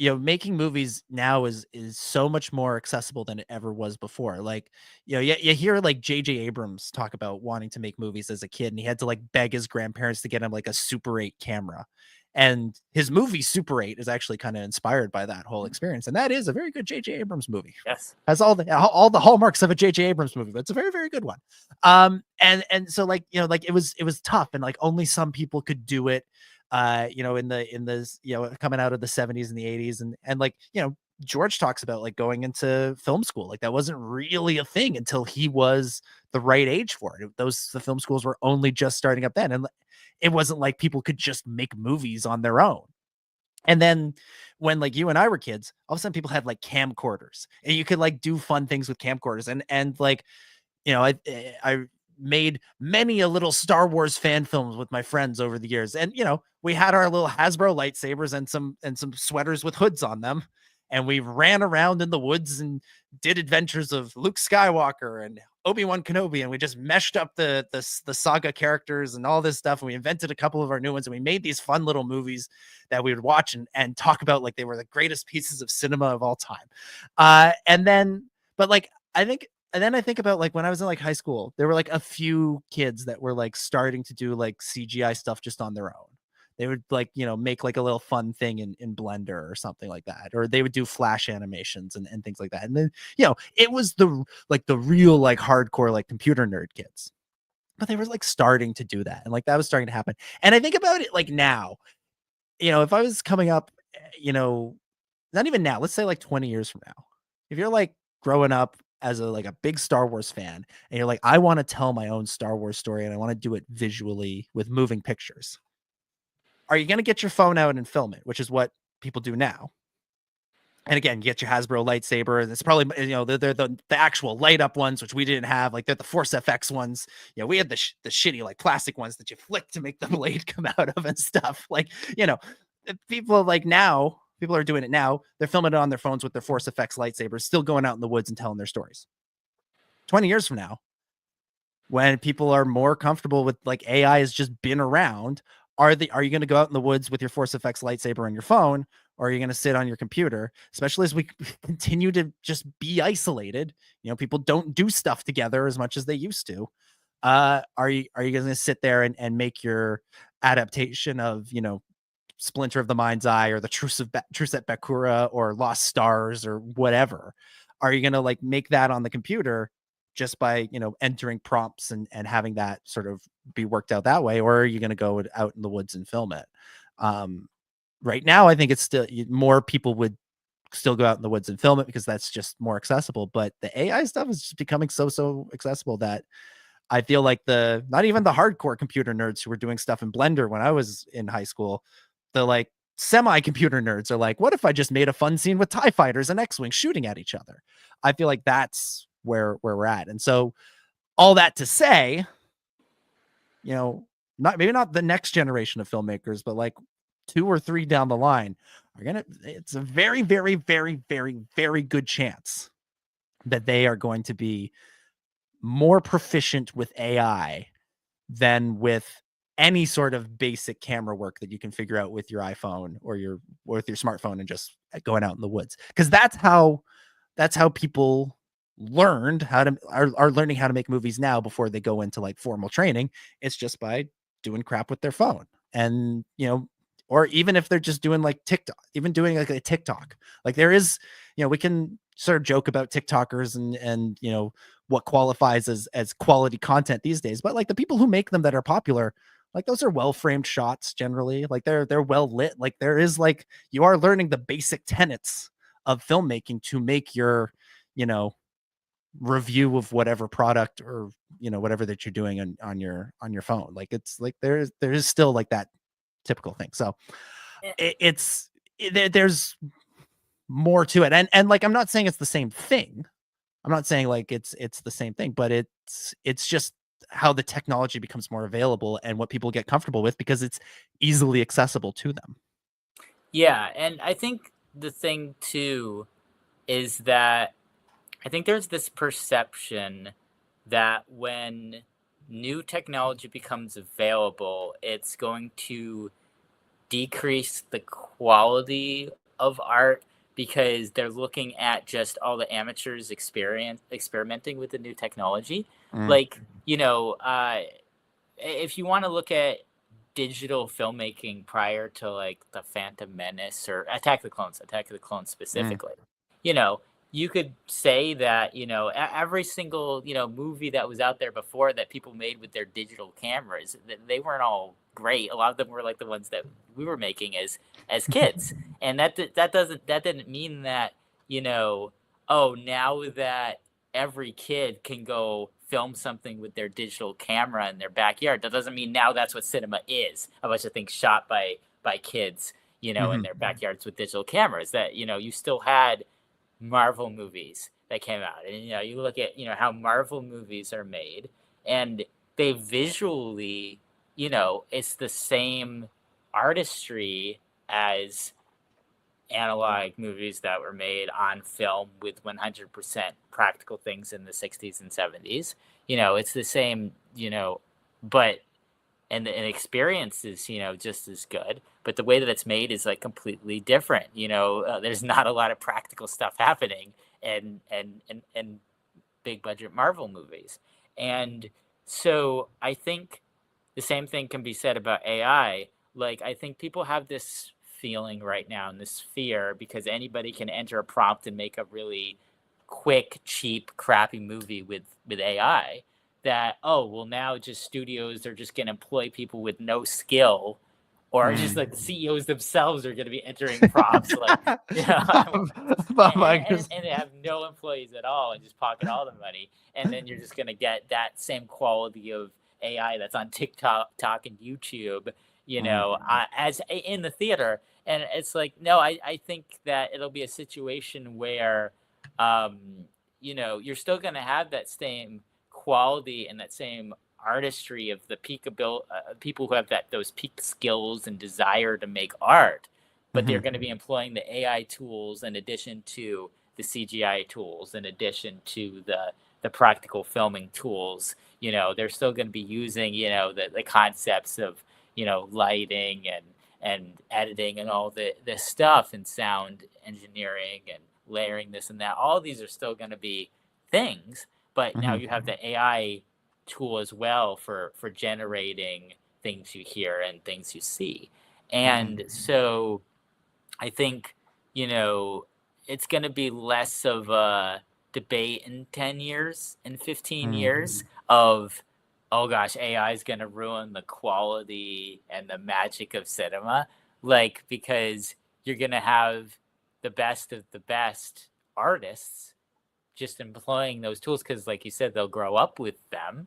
making movies now is so much more accessible than it ever was before. Like, you hear like J.J. Abrams talk about wanting to make movies as a kid, and he had to like beg his grandparents to get him like a Super 8 camera. And his movie Super 8 is actually kind of inspired by that whole experience. And that is a very good J.J. Abrams movie. Yes. Has all the hallmarks of a J.J. Abrams movie, but it's a very, very good one. And so like, like it was tough, and like only some people could do it. In the coming out of the 70s and the 80s, and like, George talks about like going into film school. Like that wasn't really a thing until he was the right age for it. The film schools were only just starting up then, and it wasn't like people could just make movies on their own. And then when like you and I were kids, all of a sudden people had like camcorders, and you could like do fun things with camcorders, and like, I made many a little Star Wars fan films with my friends over the years. And, we had our little Hasbro lightsabers and some sweaters with hoods on them. And we ran around in the woods and did adventures of Luke Skywalker and Obi-Wan Kenobi. And we just meshed up the saga characters and all this stuff. And we invented a couple of our new ones. And we made these fun little movies that we would watch and talk about like they were the greatest pieces of cinema of all time. And then I think about like when I was in like high school, there were like a few kids that were like starting to do like CGI stuff just on their own. They would like, make like a little fun thing in Blender or something like that. Or they would do flash animations and things like that. And then, it was the real like hardcore like computer nerd kids. But they were like starting to do that. And like that was starting to happen. And I think about it like now, if I was coming up, not even now, let's say like 20 years from now, if you're like growing up as a big Star Wars fan, and you're like, I want to tell my own Star Wars story, and I want to do it visually with moving pictures. Are you going to get your phone out and film it, which is what people do now? And again, you get your Hasbro lightsaber, and it's probably, they're the actual light up ones, which we didn't have. Like they're the Force FX ones. We had the shitty like plastic ones that you flick to make the blade come out of and stuff. Like, people like now, people are doing it now. They're filming it on their phones with their Force FX lightsabers, still going out in the woods and telling their stories. 20 years from now, when people are more comfortable with like AI has just been around, are you going to go out in the woods with your Force FX lightsaber on your phone, or are you going to sit on your computer? Especially as we continue to just be isolated, people don't do stuff together as much as they used to. Are you going to sit there and make your adaptation of, Splinter of the Mind's Eye or the Truce at Bakura or Lost Stars or whatever? Are you going to like make that on the computer just by, entering prompts and having that sort of be worked out that way? Or are you going to go out in the woods and film it? Right now, I think it's still more people would still go out in the woods and film it because that's just more accessible. But the AI stuff is just becoming so accessible that I feel like not even the hardcore computer nerds who were doing stuff in Blender when I was in high school, the like semi-computer nerds are like, what if I just made a fun scene with TIE fighters and X-Wing shooting at each other? I feel like that's where we're at. And so all that to say, maybe not the next generation of filmmakers, but like 2 or 3 down the line it's a very, very, very, very, very good chance that they are going to be more proficient with AI than with any sort of basic camera work that you can figure out with your iPhone or with your smartphone and just going out in the woods. Because that's how that's how people learned how to are learning how to make movies now before they go into like formal training. It's just by doing crap with their phone. And or even if they're just doing like TikTok, even doing like a TikTok, like there is, we can sort of joke about TikTokers and what qualifies as quality content these days, but like the people who make them that are popular, like those are well framed shots generally, like they're well lit, like there is like you are learning the basic tenets of filmmaking to make your review of whatever product or whatever that you're doing on your phone. Like it's like there is still like that typical thing. So there's more to it, and like I'm not saying it's the same thing. I'm not saying like it's the same thing, but it's just how the technology becomes more available and what people get comfortable with because it's easily accessible to them. Yeah, and I think the thing too is that I think there's this perception that when new technology becomes available, it's going to decrease the quality of art because they're looking at just all the amateurs experimenting with the new technology. Like, if you want to look at digital filmmaking prior to like the Phantom Menace or Attack of the Clones specifically, you could say that, every single, movie that was out there before that people made with their digital cameras, they weren't all great. A lot of them were like the ones that we were making as kids. And that didn't mean that, oh, now that every kid can go film something with their digital camera in their backyard, that doesn't mean now that's what cinema is. A bunch of things shot by kids, in their backyards with digital cameras. That, you still had Marvel movies that came out, and you look at how Marvel movies are made, and they visually, it's the same artistry as analog movies that were made on film with 100% practical things in the 60s and 70s. It's the same, but and the experience is just as good, but the way that it's made is like completely different. There's not a lot of practical stuff happening and big budget Marvel movies. And so I think the same thing can be said about AI. Like, I think people have this feeling right now and this fear because anybody can enter a prompt and make a really quick, cheap, crappy movie with AI. That, oh, well, now just studios are just going to employ people with no skill, or just like the CEOs themselves are going to be entering prompts, like, and they have no employees at all and just pocket all the money. And then you're just going to get that same quality of AI that's on TikTok and YouTube, as in the theater. And it's like, no, I think that it'll be a situation where, you're still going to have that same quality and that same artistry of the peak people who have those peak skills and desire to make art, but they're going to be employing the AI tools in addition to the CGI tools, in addition to the practical filming tools. They're still going to be using the concepts of lighting and editing and all this stuff, and sound engineering and layering this and that. All these are still going to be things. But now you have the AI tool as well for generating things you hear and things you see. And so I think, it's going to be less of a debate in 10 years, in 15 years of, oh gosh, AI is going to ruin the quality and the magic of cinema. Like, because you're going to have the best of the best artists just employing those tools because, like you said, they'll grow up with them,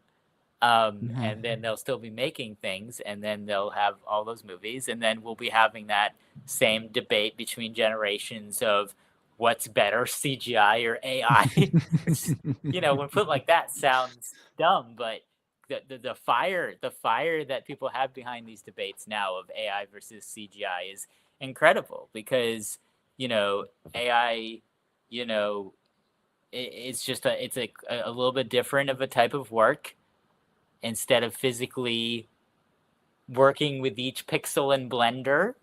and then they'll still be making things, and then they'll have all those movies, and then we'll be having that same debate between generations of what's better, CGI or AI. When put like that, sounds dumb, but the fire that people have behind these debates now of AI versus CGI is incredible because AI, it's just it's a little bit different of a type of work. Instead of physically working with each pixel in Blender,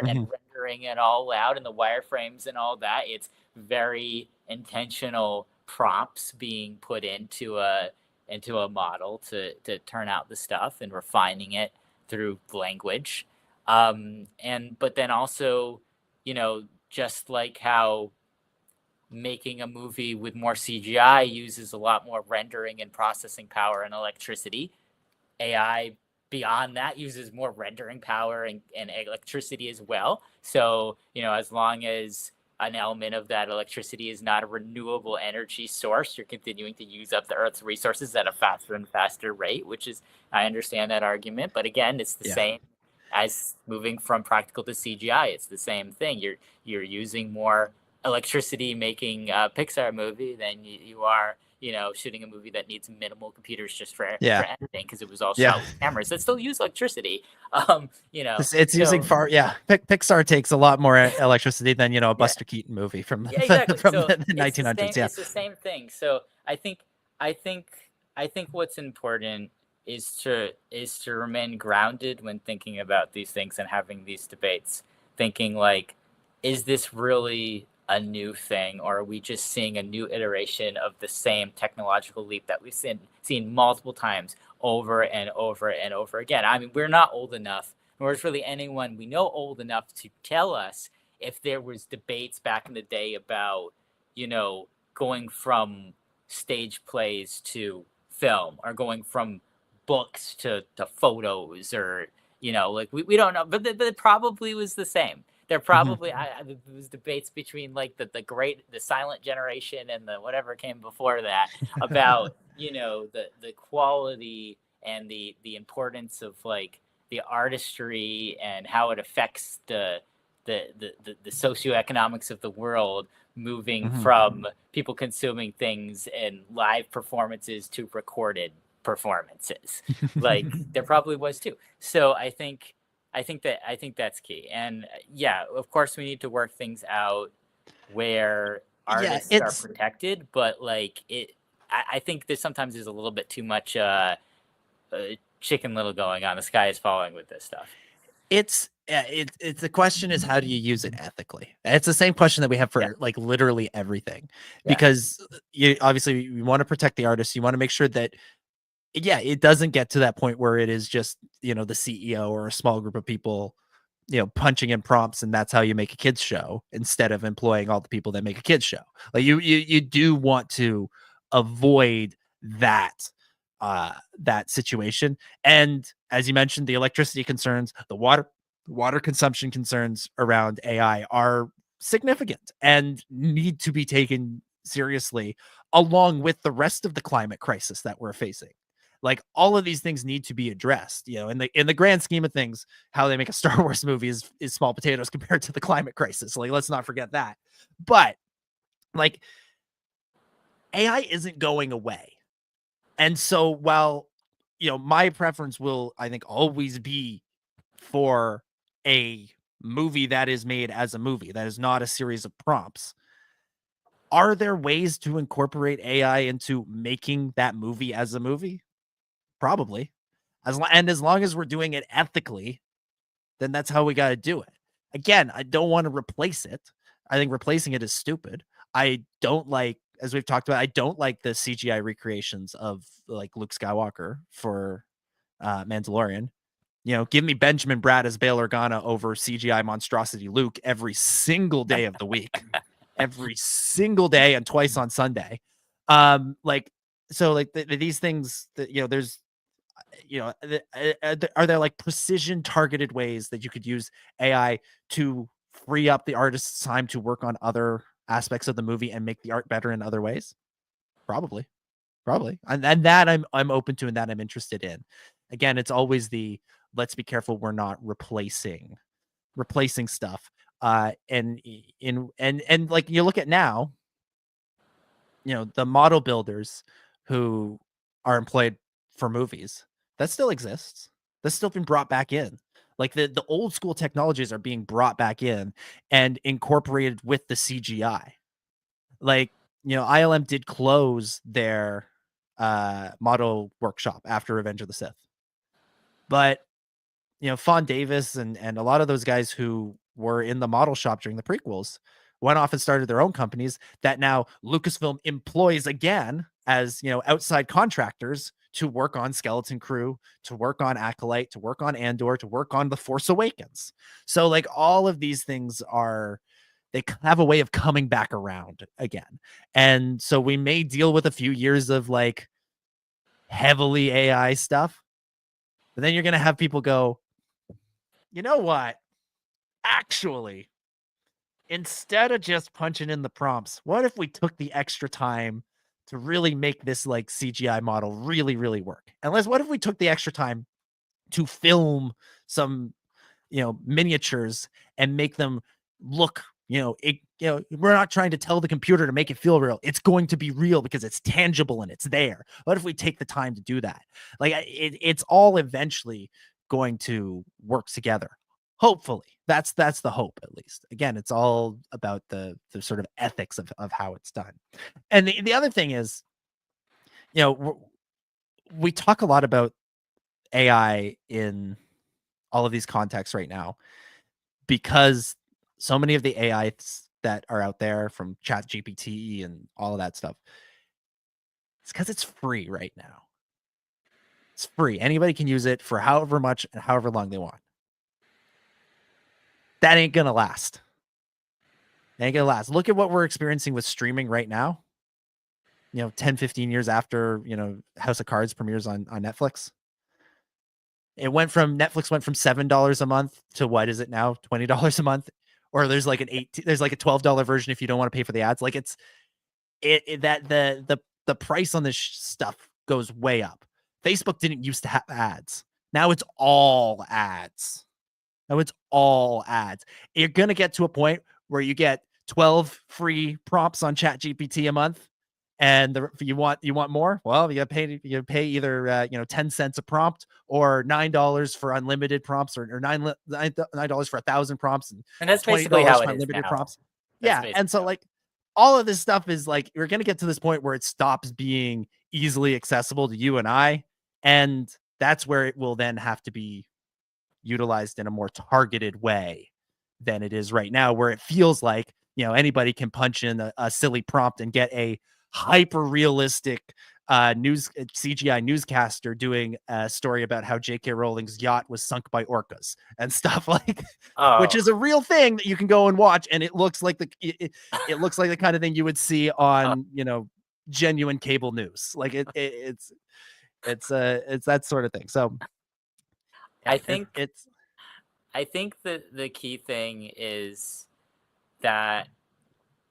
and figuring it all out, and the wireframes and all that. It's very intentional prompts being put into a model to turn out the stuff and refining it through language. But then also, just like how making a movie with more CGI uses a lot more rendering and processing power and electricity, AI beyond that uses more rendering power and electricity as well. So, as long as an element of that electricity is not a renewable energy source, you're continuing to use up the Earth's resources at a faster and faster rate, which is, I understand that argument. But again, it's the same as moving from practical to CGI. It's the same thing. You're using more electricity making a Pixar movie than you are, shooting a movie that needs minimal computers just for editing, because it was all shot with cameras that still use electricity. It's using far. Pixar takes a lot more electricity than a Buster Keaton movie from the 1900s. It's the same thing. So I think what's important is to remain grounded when thinking about these things and having these debates, thinking like, is this really a new thing, or are we just seeing a new iteration of the same technological leap that we've seen multiple times over and over and over again? I mean, we're not old enough, nor is really anyone we know old enough to tell us if there was debates back in the day about, going from stage plays to film, or going from books to photos, or, we don't know, but it probably was the same. There probably there was debates between like the silent generation and the whatever came before that about the quality and the importance of like the artistry and how it affects the socioeconomics of the world, moving from people consuming things in live performances to recorded performances. Like there probably was too. So I think that's key. And of course we need to work things out where artists are protected, but like I think sometimes there's a little bit too much Chicken Little going on. The sky is falling with this stuff. It's the question is, how do you use it ethically? It's the same question that we have for like literally everything, because obviously you want to protect the artist. You want to make sure that it doesn't get to that point where it is just, the CEO or a small group of people, punching in prompts, and that's how you make a kids show, instead of employing all the people that make a kids show. Like you do want to avoid that situation. And as you mentioned, the electricity concerns, the water consumption concerns around AI are significant and need to be taken seriously, along with the rest of the climate crisis that we're facing. Like all of these things need to be addressed, in the grand scheme of things. How they make a Star Wars movie is small potatoes compared to the climate crisis. Like, let's not forget that. But like, AI isn't going away. And so while, my preference will, I think, always be for a movie that is made as a movie, that is not a series of prompts. Are there ways to incorporate AI into making that movie as a movie? Probably. As long as we're doing it ethically, then that's how we got to do it. Again, I don't want to replace it. I think replacing it is stupid. I don't like, as we've talked about, I don't like the CGI recreations of like Luke Skywalker for Mandalorian. Give me Benjamin Bratt as Bail Organa over CGI monstrosity Luke every single day of the week. Every single day, and twice on Sunday. These things that, there's, are there like precision targeted ways that you could use AI to free up the artist's time to work on other aspects of the movie and make the art better in other ways? Probably. And that I'm open to, and that I'm interested in. Again, it's always let's be careful we're not replacing stuff. And like you look at now, the model builders who are employed for movies, that still exists. That's still been brought back in. Like the old school technologies are being brought back in and incorporated with the CGI. Like, ILM did close their model workshop after Revenge of the Sith. But, Fawn Davis and a lot of those guys who were in the model shop during the prequels went off and started their own companies that now Lucasfilm employs again as, you know, outside contractors to work on Skeleton Crew, to work on Acolyte, to work on Andor, to work on The Force Awakens. So like all of these things they have a way of coming back around again. And so we may deal with a few years of like heavily AI stuff, but then you're going to have people go, you know what? Actually, instead of just punching in the prompts, what if we took the extra time to really make this like CGI model really, really work? What if we took the extra time to film some, you know, miniatures and make them look, we're not trying to tell the computer to make it feel real. It's going to be real because it's tangible and it's there. What if we take the time to do that? Like it's all eventually going to work together. Hopefully that's the hope, at least. Again, it's all about the sort of ethics of how it's done. And the other thing is, you know, we talk a lot about AI in all of these contexts right now because so many of the AIs that are out there, from ChatGPT and all of that stuff, it's because it's free right now. It's free. Anybody can use it for however much and however long they want. That ain't gonna last. Look at what we're experiencing with streaming right now. You know, 10, 15 years after, you know, House of Cards premieres on Netflix. Netflix went from $7 a month to what is it now? $20 a month. Or there's like a $12 version if you don't want to pay for the ads. Like the price on this stuff goes way up. Facebook didn't used to have ads. Now it's all ads. You're going to get to a point where you get 12 free prompts on ChatGPT a month, and you want more. Well, you pay either 10 cents a prompt or $9 for unlimited prompts, or $9 for 1,000 prompts, and that's basically how it is unlimited now. prompts. Yeah, and so like all of this stuff is like you're going to get to this point where it stops being easily accessible to you and I, and that's where it will then have to be utilized in a more targeted way than it is right now, where it feels like, you know, anybody can punch in a silly prompt and get a hyper realistic CGI newscaster doing a story about how J.K. Rowling's yacht was sunk by orcas and stuff like, which is a real thing that you can go and watch, and it looks like it looks like the kind of thing you would see on you know, genuine cable news. Like it's that sort of thing. So I think the key thing is that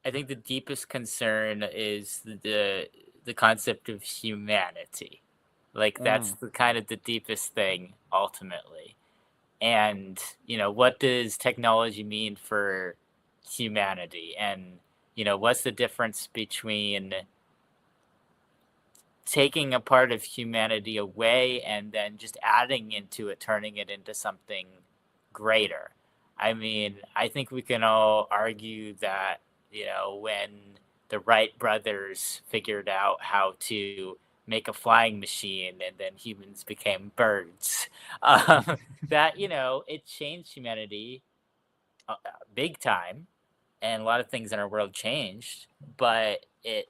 I think the deepest concern is the concept of humanity. Like that's the kind of the deepest thing ultimately. And, you know, what does technology mean for humanity? And, you know, what's the difference between taking a part of humanity away and then just adding into it, turning it into something greater? I mean, I think we can all argue that, you know, when the Wright brothers figured out how to make a flying machine and then humans became birds, that, you know, it changed humanity big time, and a lot of things in our world changed, but it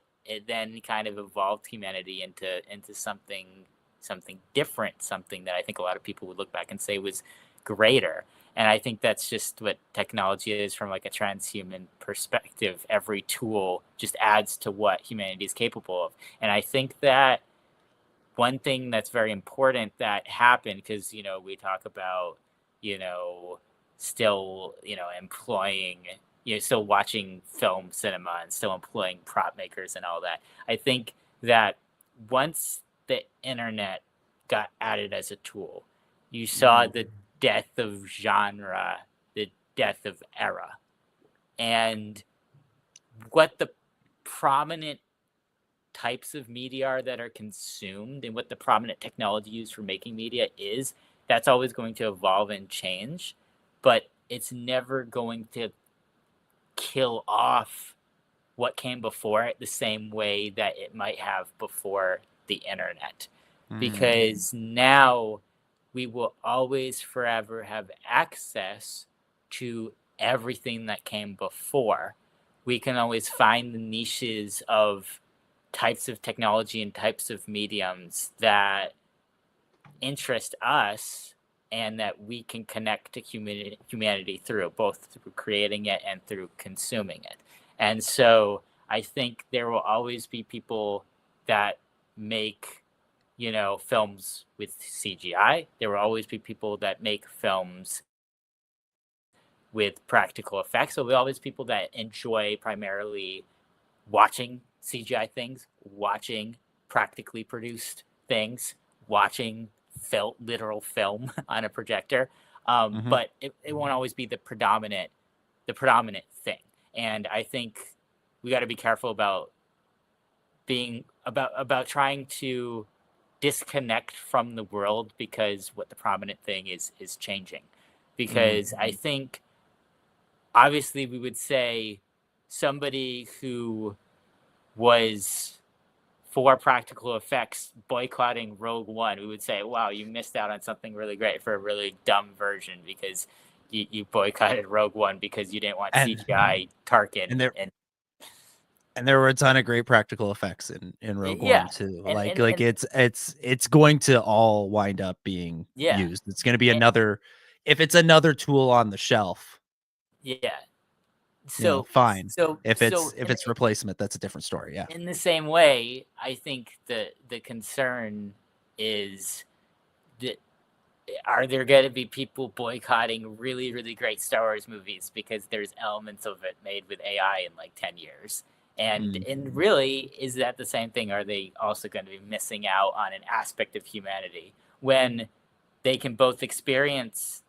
then kind of evolved humanity into something different, something that I think a lot of people would look back and say was greater. And I think that's just what technology is from like a transhuman perspective. Every tool just adds to what humanity is capable of. And I think that one thing that's very important that happened, because, you know, we talk about, you know, still, you know, employing, you know, still watching film cinema and still employing prop makers and all that. I think that once the internet got added as a tool, you saw the death of genre, the death of era. And what the prominent types of media are that are consumed and what the prominent technology used for making media is, that's always going to evolve and change, but it's never going to kill off what came before it the same way that it might have before the internet. Because now we will always forever have access to everything that came before. We can always find the niches of types of technology and types of mediums that interest us and that we can connect to humanity through, both through creating it and through consuming it. And so I think there will always be people that make, films with CGI. There will always be people that make films with practical effects. So there will always be people that enjoy primarily watching CGI things, watching practically produced things, watching literal film on a projector. But it won't always be the predominant thing. And I think we got to be careful about about trying to disconnect from the world because what the prominent thing is changing. Because I think obviously we would say somebody who was for practical effects boycotting Rogue One, we would say, wow, you missed out on something really great for a really dumb version because you boycotted Rogue One because you didn't want CGI Tarkin. And there were a ton of great practical effects in Rogue One too. And It's going to all wind up being used. It's going to be if it's another tool on the shelf. Yeah. So fine. So if it's replacement, that's a different story. Yeah. In the same way, I think the concern is that are there going to be people boycotting really, really great Star Wars movies because there's elements of it made with AI in like 10 years? And really, is that the same thing? Are they also going to be missing out on an aspect of humanity when they can both experience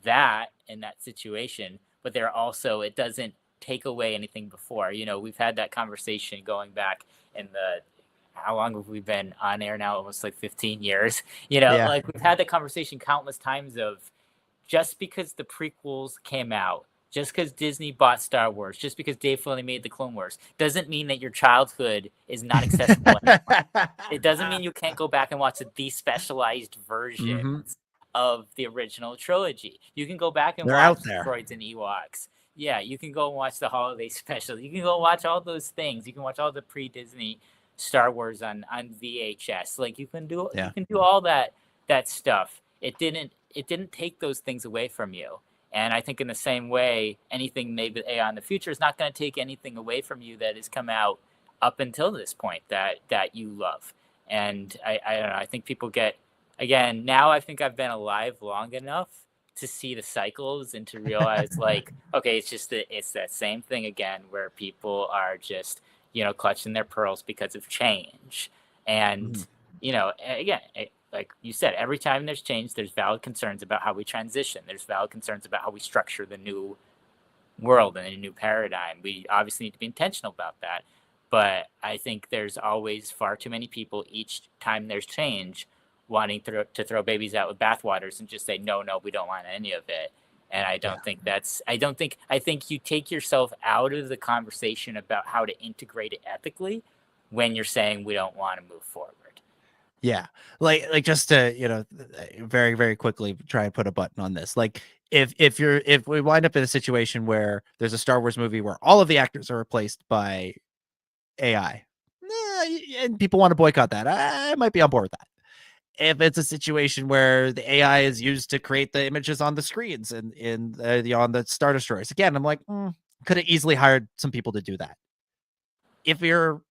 that in that situation, but they're also, it doesn't take away anything before. We've had that conversation going back in how long have we been on air now? Almost like 15 years. Like we've had the conversation countless times of just because the prequels came out, just because Disney bought Star Wars, just because Dave Filoni made the Clone Wars, doesn't mean that your childhood is not accessible anymore. It doesn't mean you can't go back and watch the despecialized versions of the original trilogy. You can go back and watch Droids and Ewoks. Yeah, you can go and watch the holiday special. You can go watch all those things. You can watch all the pre-Disney Star Wars on VHS. Like you can do all that stuff. It didn't take those things away from you. And I think in the same way, anything made with AI in the future is not going to take anything away from you that has come out up until this point that you love. And I don't know, I think people get, again, now I think I've been alive long enough to see the cycles and to realize like, okay, it's that same thing again where people are just, clutching their pearls because of change. And, again, like you said, every time there's change, there's valid concerns about how we transition. There's valid concerns about how we structure the new world and a new paradigm. We obviously need to be intentional about that. But I think there's always far too many people each time there's change wanting to throw babies out with bathwaters and just say, no, we don't want any of it. And I don't think I think you take yourself out of the conversation about how to integrate it ethically when you're saying we don't want to move forward. Yeah. Like just to, very, very quickly try and put a button on this. Like if we wind up in a situation where there's a Star Wars movie where all of the actors are replaced by AI, and people want to boycott that, I might be on board with that. If it's a situation where the AI is used to create the images on the screens and on the Star Destroyers, again, I'm like, could have easily hired some people to do that. If you're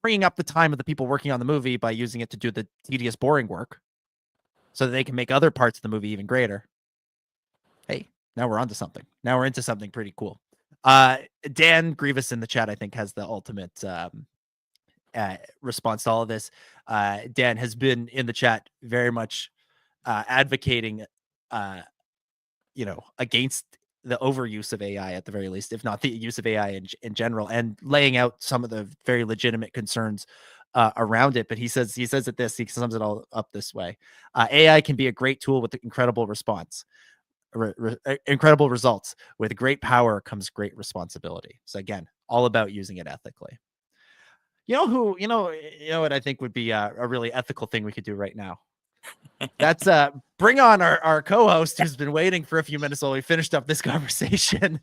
freeing up the time of the people working on the movie by using it to do the tedious, boring work so that they can make other parts of the movie even greater, hey, now we're onto something. Now we're into something pretty cool. Dan Grievous in the chat, I think, has the ultimate response to all of this. Dan has been in the chat very much advocating, against the overuse of AI at the very least, if not the use of AI in general, and laying out some of the very legitimate concerns around it. But he says he sums it all up this way. AI can be a great tool with incredible incredible results. With great power comes great responsibility. So again, all about using it ethically. You know what I think would be a really ethical thing we could do right now? That's bring on our co-host who's been waiting for a few minutes while we finished up this conversation.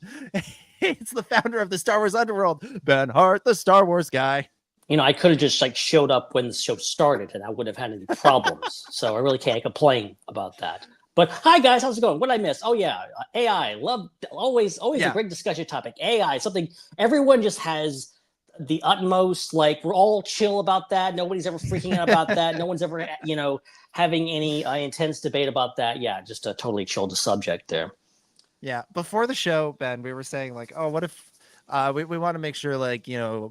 It's the founder of the Star Wars Underworld, Ben Hart, the Star Wars guy. You know, I could have just like showed up when the show started and I wouldn't have had any problems. So I really can't complain about that. But hi guys, how's it going? What did I miss? Oh yeah, AI. Love always a great discussion topic. AI, something everyone just has the utmost, like we're all chill about that. Nobody's ever freaking out about that. No one's ever, having any intense debate about that. Yeah, just a totally chilled subject there. Yeah, before the show, Ben, we were saying like, oh, what if we want to make sure like,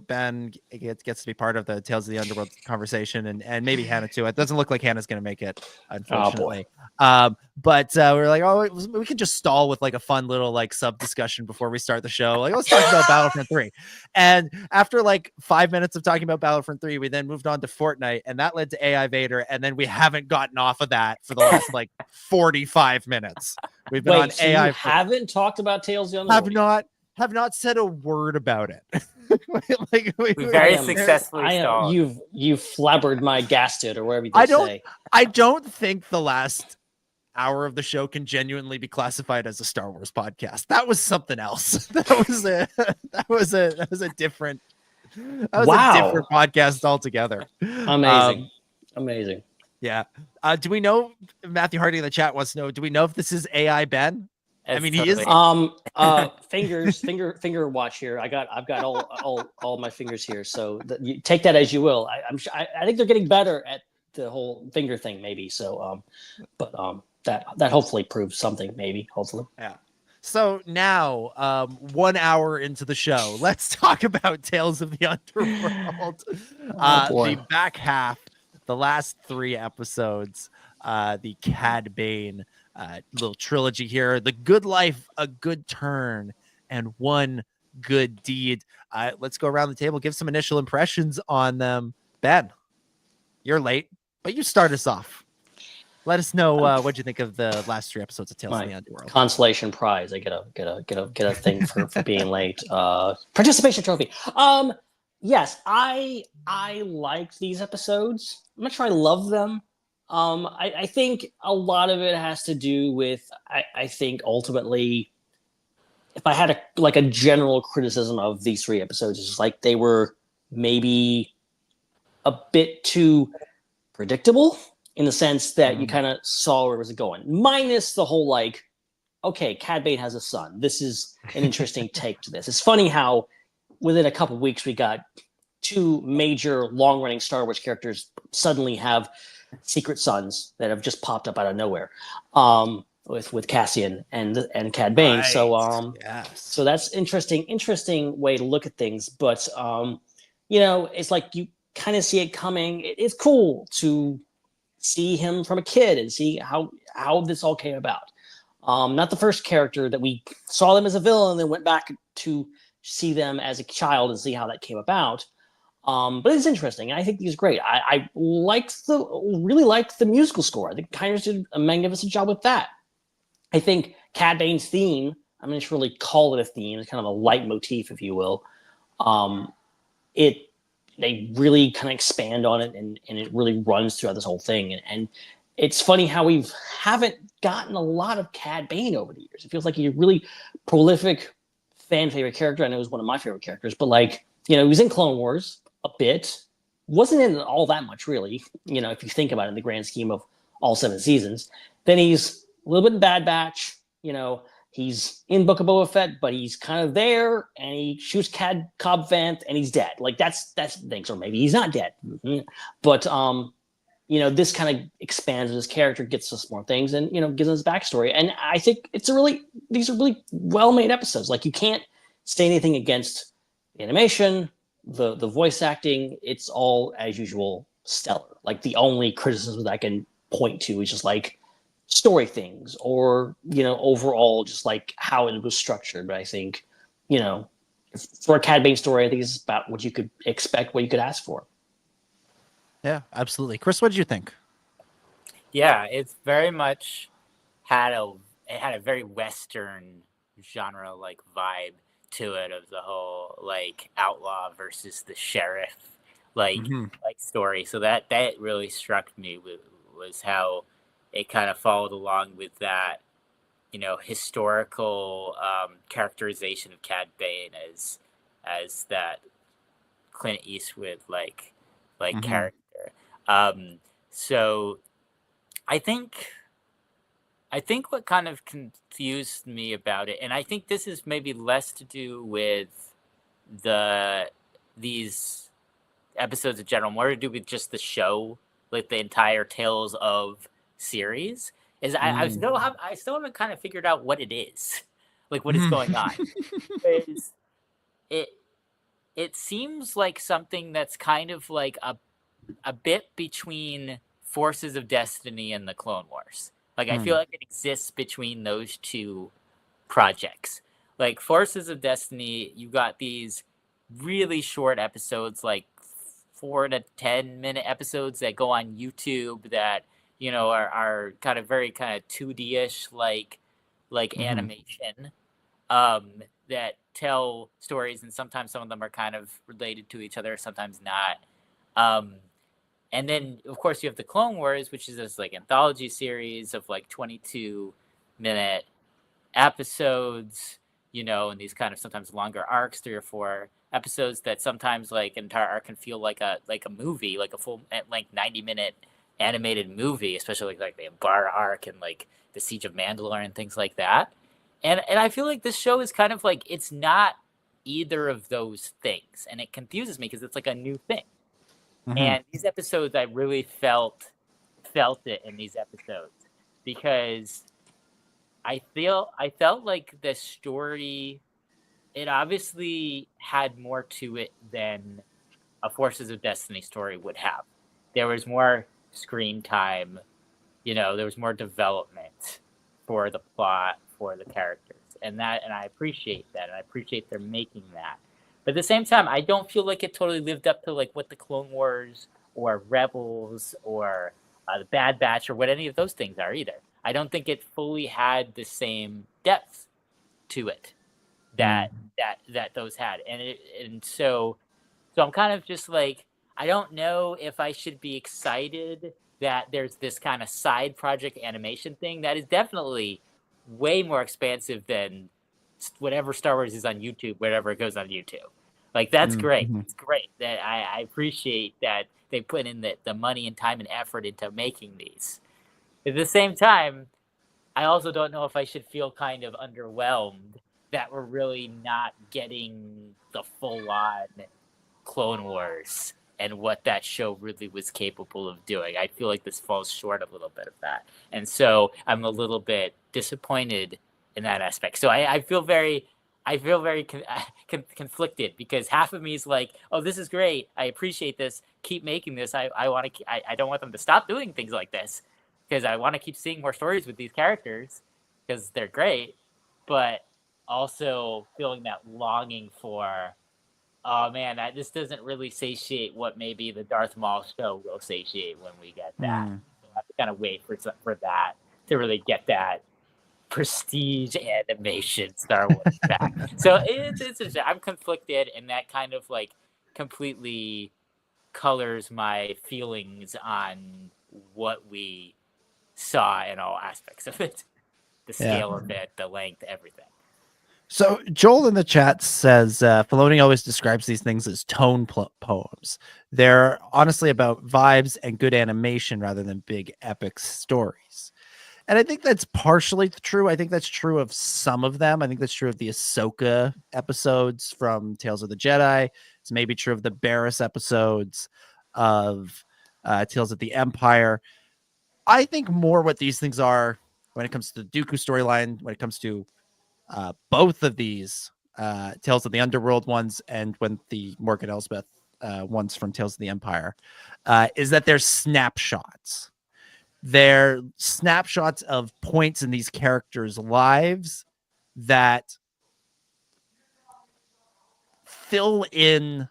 Ben gets to be part of the Tales of the Underworld conversation and maybe Hannah too. It doesn't look like Hannah's going to make it, unfortunately. But we're like, oh, we could just stall with like a fun little like sub discussion before we start the show. Like, let's talk about Battlefront 3. And after like 5 minutes of talking about Battlefront 3, we then moved on to Fortnite, and that led to AI Vader. And then we haven't gotten off of that for the last like 45 minutes. We've been on AI. You haven't talked about Tales of the Underworld? Have not said a word about it. we very successfully stalled. You've flabbered my gasted or whatever you say. I don't think the last hour of the show can genuinely be classified as a Star Wars podcast. That was something else. That was a different podcast altogether. Amazing. Yeah. Do we know, Matthew Hardy in the chat wants to know, do we know if this is AI Ben? I mean, he is. Finger watch here. I've got all my fingers here. So you take that as you will. I think they're getting better at the whole finger thing, maybe. So, that hopefully proves something. Maybe, hopefully. Yeah. So now, 1 hour into the show, let's talk about Tales of the Underworld. The back half, the last 3 episodes, the Cad Bane. Little trilogy here: The Good Life, A Good Turn, and One Good Deed. Let's go around the table, give some initial impressions on them. Ben, you're late, but you start us off. Let us know what you think of the last 3 episodes of Tales of the Underworld. Consolation prize. I get a thing for being late. Participation trophy. Yes, I liked these episodes. I'm not sure I love them. I think a lot of it has to do with, I think ultimately, if I had a general criticism of these 3 episodes, it's just like they were maybe a bit too predictable in the sense that you kind of saw where it was going, minus the whole like, okay, Cad Bane has a son. This is an interesting take to this. It's funny how within a couple of weeks we got 2 major long-running Star Wars characters suddenly have secret sons that have just popped up out of nowhere, with Cassian and Cad Bane. Right. So so that's interesting way to look at things. But it's like you kind of see it coming. It's cool to see him from a kid and see how this all came about. Not the first character that we saw them as a villain and then went back to see them as a child and see how that came about. But it's interesting. I think he's great. I really liked the musical score. I think Kyners did a magnificent job with that. I think Cad Bane's theme, I'm not sure really call it a theme, it's kind of a leitmotif, if you will. They really kind of expand on it and it really runs throughout this whole thing. And it's funny how we haven't gotten a lot of Cad Bane over the years. It feels like he's a really prolific fan favorite character. I know he's one of my favorite characters, but he was in Clone Wars a bit, wasn't in all that much really, if you think about it in the grand scheme of all 7 seasons. Then he's a little bit in Bad Batch, he's in Book of Boba Fett, but he's kind of there and he shoots Cobb Vanth and he's dead. Like that's the thing. So maybe he's not dead. Mm-hmm. But this kind of expands his character, gets us more things, and gives us backstory. And I think these are really well-made episodes. Like you can't say anything against the animation, the voice acting. It's all as usual stellar. Like the only criticism that I can point to is just like story things or overall just like how it was structured. But I think for a Cad Bane story, I think it's about what you could expect, what you could ask for. Yeah, absolutely. Chris, what did you think? Yeah, it's very much had a very Western genre like vibe to it, of the whole like outlaw versus the sheriff like story. So that really struck me with was how it kind of followed along with that, historical characterization of Cad Bane as that Clint Eastwood like character. So I think what kind of confused me about it, and I think this is maybe less to do with these episodes in general, more to do with just the show, like the entire Tales of series, is I still haven't kind of figured out what it is, like what is going on. Because it seems like something that's kind of like a bit between Forces of Destiny and the Clone Wars. Like I feel like it exists between those two projects. Like Forces of Destiny, you got these really short episodes, like 4 to 10 minute episodes that go on YouTube that are kind of very kind of 2D-ish like animation that tell stories, and sometimes some of them are kind of related to each other, sometimes not. And then of course you have the Clone Wars, which is this like anthology series of like 22-minute episodes, and these kind of sometimes longer arcs, 3 or 4 episodes that sometimes like an entire arc can feel like a movie, like a full length 90-minute animated movie, especially like the Bar arc and like the Siege of Mandalore and things like that. And I feel like this show is kind of like, it's not either of those things, and it confuses me because it's like a new thing. And these episodes, I really felt it in these episodes, because I felt like the story, it obviously had more to it than a Forces of Destiny story would have. There was more screen time, there was more development for the plot, for the characters, and I appreciate that, and I appreciate they're making that. But at the same time, I don't feel like it totally lived up to like what the Clone Wars or Rebels or the Bad Batch or what any of those things are either. I don't think it fully had the same depth to it that those had, and so I'm kind of just like, I don't know if I should be excited that there's this kind of side project animation thing that is definitely way more expansive than whatever Star Wars is on YouTube, wherever it goes on YouTube. Like that's great. It's great that I appreciate that they put in the money and time and effort into making these. At the same time, I also don't know if I should feel kind of underwhelmed that we're really not getting the full-on Clone Wars and what that show really was capable of doing. I feel like this falls short a little bit of that. And so I'm a little bit disappointed in that aspect. So I feel very conflicted, because half of me is like, oh, this is great. I appreciate this. Keep making this. I don't want them to stop doing things like this, because I want to keep seeing more stories with these characters because they're great. But also feeling that longing for, oh man, this doesn't really satiate what maybe the Darth Maul show will satiate when we get that. So I have to kind of wait for that to really get that prestige animation Star Wars back. So I'm conflicted, and that kind of like completely colors my feelings on what we saw in all aspects of it. The scale of it, the length, everything. So Joel in the chat says Filoni always describes these things as tone poems. They're honestly about vibes and good animation rather than big epic stories. And I think that's partially true. I think that's true of some of them. I think that's true of the Ahsoka episodes from Tales of the Jedi. It's maybe true of the Barriss episodes of Tales of the Empire. I think more what these things are when it comes to the Dooku storyline, when it comes to both of these Tales of the Underworld ones and when the Morgan Elsbeth ones from Tales of the Empire, is that they're snapshots. They're snapshots of points in these characters' lives that fill in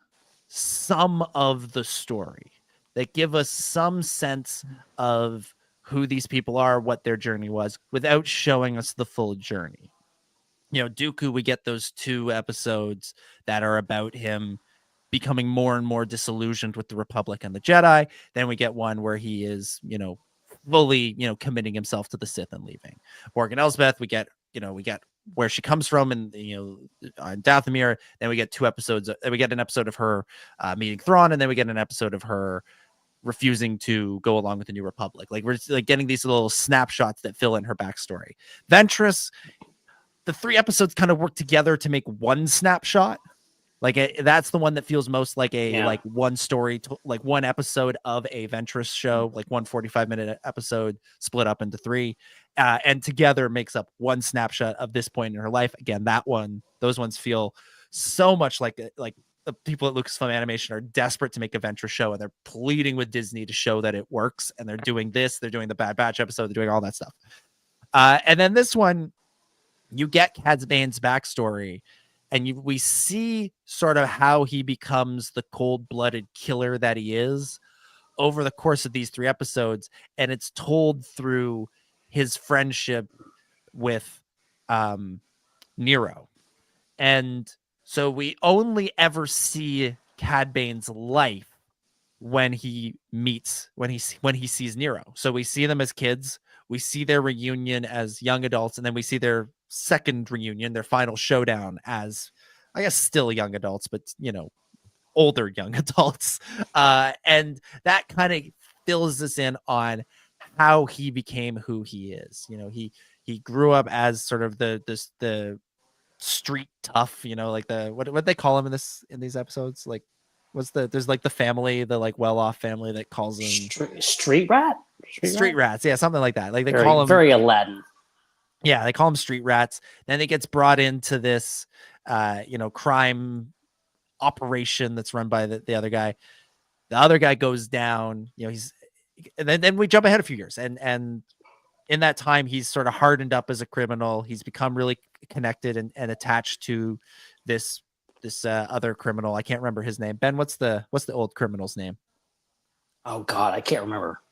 some of the story, that give us some sense of who these people are, what their journey was, without showing us the full journey. Dooku, we get those 2 episodes that are about him becoming more and more disillusioned with the Republic and the Jedi. Then we get one where he is, fully, committing himself to the Sith and leaving. Morgan Elsbeth, we get where she comes from, and on Dathomir. Then we get 2 episodes. We get an episode of her meeting Thrawn, and then we get an episode of her refusing to go along with the New Republic. Like, we're like getting these little snapshots that fill in her backstory. Ventress, the 3 episodes kind of work together to make one snapshot. Like, that's the one that feels most like like one story, like one episode of a Ventress show, like 1 45-minute episode split up into 3, and together makes up one snapshot of this point in her life. Again, those ones feel so much like the people at Lucasfilm Animation are desperate to make a Ventress show, and they're pleading with Disney to show that it works. And they're doing this, they're doing the Bad Batch episode, they're doing all that stuff. And then this one, you get Cad Bane's backstory, and we see sort of how he becomes the cold-blooded killer that he is over the course of these 3 episodes. And it's told through his friendship with Nero. And so we only ever see Cad Bane's life when he sees Nero. So we see them as kids, we see their reunion as young adults, and then we see their second reunion, their final showdown as, I guess, still young adults, but older young adults. And that kind of fills us in on how he became who he is. He grew up as sort of the street tough, like the what they call him in these episodes. Like, there's like the family, the like well-off family that calls him street rat. Street rats, yeah, something like that. Like, they very, call him very Aladdin. Yeah, they call him street rats. Then he gets brought into this, crime operation that's run by the other guy. The other guy goes down. And then we jump ahead a few years, and in that time, he's sort of hardened up as a criminal. He's become really connected and attached to this other criminal. I can't remember his name. Ben, what's the old criminal's name? Oh God, I can't remember.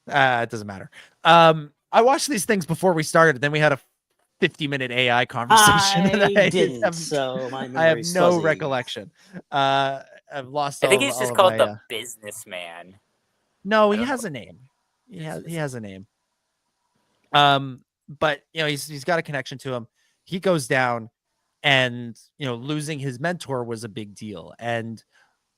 It doesn't matter. I watched these things before we started. Then we had a 50-minute AI conversation. I didn't, so my I have no fuzzy. recollection. I've lost. I think he's just called the businessman. No, he has a name. He has a name. But he's got a connection to him. He goes down, and losing his mentor was a big deal. And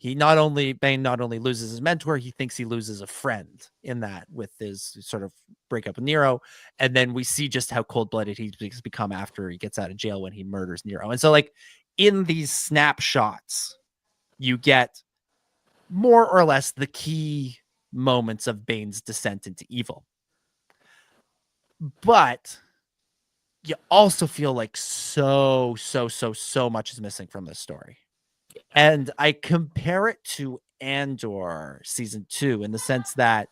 Bane not only loses his mentor, he thinks he loses a friend in that, with his sort of breakup with Nero. And then we see just how cold-blooded he's become after he gets out of jail, when he murders Nero. And so, like, in these snapshots, you get more or less the key moments of Bane's descent into evil. But you also feel like so much is missing from this story. And I compare it to Andor season 2 in the sense that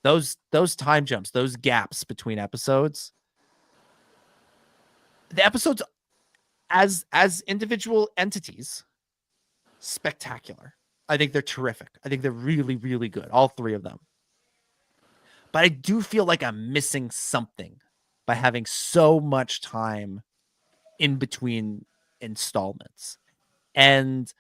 those time jumps, those gaps between episodes, the episodes as individual entities, spectacular. I think they're terrific. I think they're really, really good, all 3 of them. But I do feel like I'm missing something by having so much time in between installments. And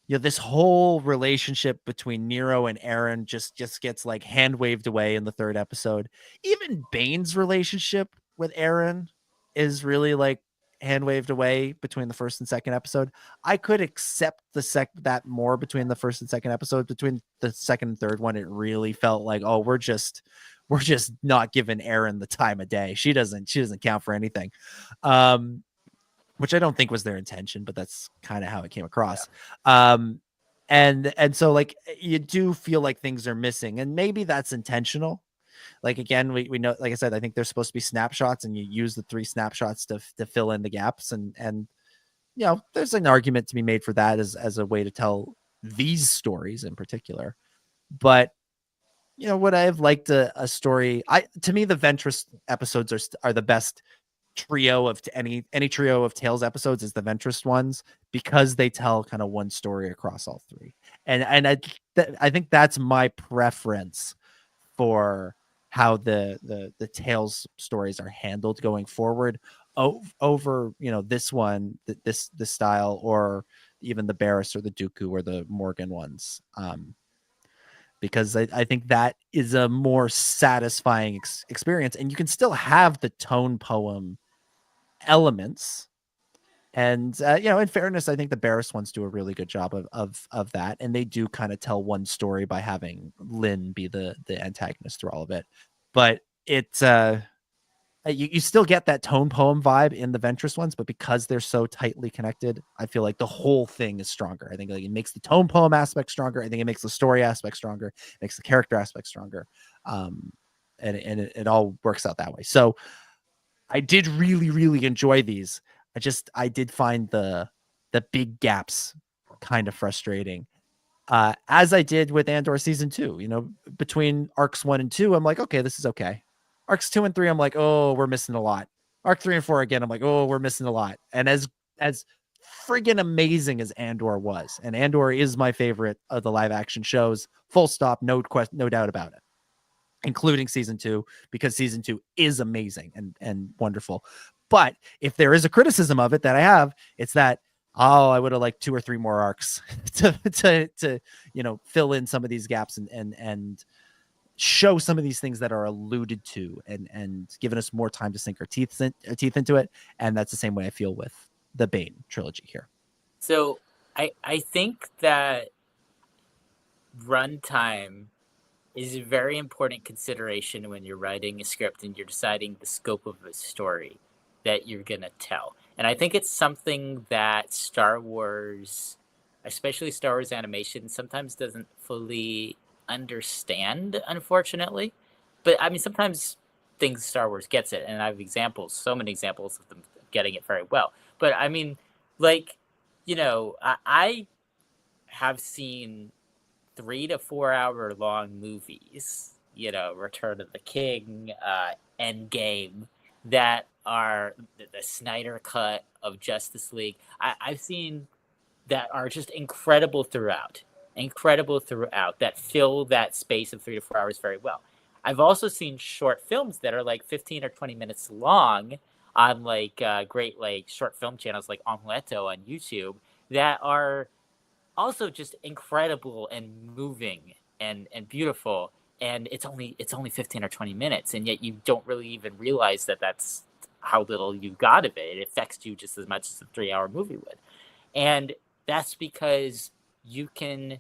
this whole relationship between Nero and Aaron just gets like hand waved away in the 3rd episode. Even Bane's relationship with Aaron is really like hand waved away between the 1st and 2nd episode. I could accept that more between the 1st and 2nd episode. Between the 2nd and 3rd one, it really felt like, oh, we're just not giving Aaron the time of day. She doesn't count for anything. Which I don't think was their intention, but that's kind of how it came across. Yeah. And so, like, you do feel like things are missing, and maybe that's intentional. Like, again, we know, like I said, I think there's supposed to be snapshots, and you use the 3 snapshots to fill in the gaps. And there's an argument to be made for that as a way to tell these stories in particular. But would I have liked a story? To me, the Ventress episodes are the best trio of any trio of Tales episodes is the Ventress ones, because they tell kind of one story across all 3. And I think that's my preference for how the Tales stories are handled going forward over this one, this style, or even the Barriss or the Dooku or the Morgan ones. because I think that is a more satisfying experience, and you can still have the tone poem elements. And in fairness, I think the Barris ones do a really good job of that, and they do kind of tell one story by having Lynn be the antagonist through all of it. But it's you still get that tone poem vibe in the Ventress ones, but because they're so tightly connected, I feel like the whole thing is stronger. I think like it makes the tone poem aspect stronger. I think it makes the story aspect stronger. It makes the character aspect stronger, and it all works out that way. So I did really, really enjoy these. I did find the big gaps kind of frustrating. As I did with Andor season 2, between arcs 1 and 2, I'm like, okay, this is okay. Arcs 2 and 3, I'm like, oh, we're missing a lot. Arc 3 and 4 again, I'm like, oh, we're missing a lot. And as friggin' amazing as Andor was, and Andor is my favorite of the live action shows, full stop, no doubt about it, including season 2, because season 2 is amazing and wonderful. But if there is a criticism of it that I have, it's that, I would have liked 2 or 3 more arcs to fill in some of these gaps and show some of these things that are alluded to and given us more time to sink our teeth into it. And that's the same way I feel with the Bane trilogy here. So I think that runtime is a very important consideration when you're writing a script and you're deciding the scope of a story that you're going to tell. And I think it's something that Star Wars, especially Star Wars animation, sometimes doesn't fully understand, unfortunately. But I mean, sometimes Star Wars gets it, and I have so many examples of them getting it very well. But I mean, like, I have seen 3 to 4 hour long movies, Return of the King, Endgame, that are the Snyder cut of Justice League. I've seen that are just incredible throughout, that fill that space of 3 to 4 hours very well. I've also seen short films that are like 15 or 20 minutes long on like great like short film channels like Omeletto on YouTube that are also just incredible and moving and beautiful. And it's only 15 or 20 minutes, and yet you don't really even realize that that's how little you got of it. It affects you just as much as a 3 hour movie would. And that's because you can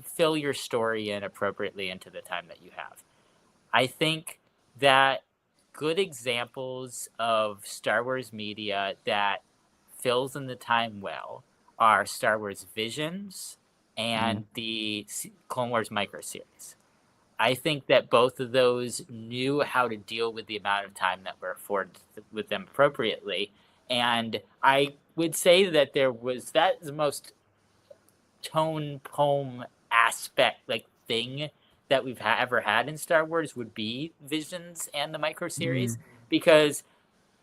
fill your story in appropriately into the time that you have. I think that good examples of Star Wars media that fills in the time well are Star Wars Visions and the Clone Wars microseries. I think that both of those knew how to deal with the amount of time that were afforded with them appropriately. And I would say that that is the most tone poem aspect, like thing that we've ever had in Star Wars would be Visions and the microseries, because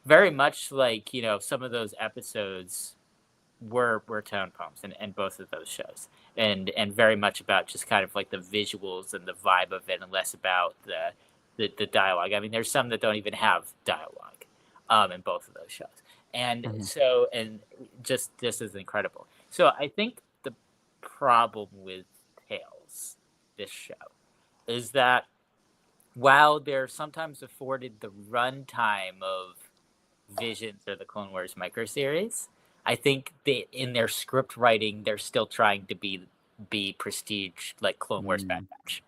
very much like, some of those episodes were tone poems in both of those shows, and very much about just kind of like the visuals and the vibe of it, and less about the dialogue. I mean, there's some that don't even have dialogue in both of those shows, and so just as incredible. So I think the problem with Tales, this show, is that while they're sometimes afforded the runtime of Visions or the Clone Wars microseries, I think in their script writing, they're still trying to be prestige like Clone Wars Bad Batch.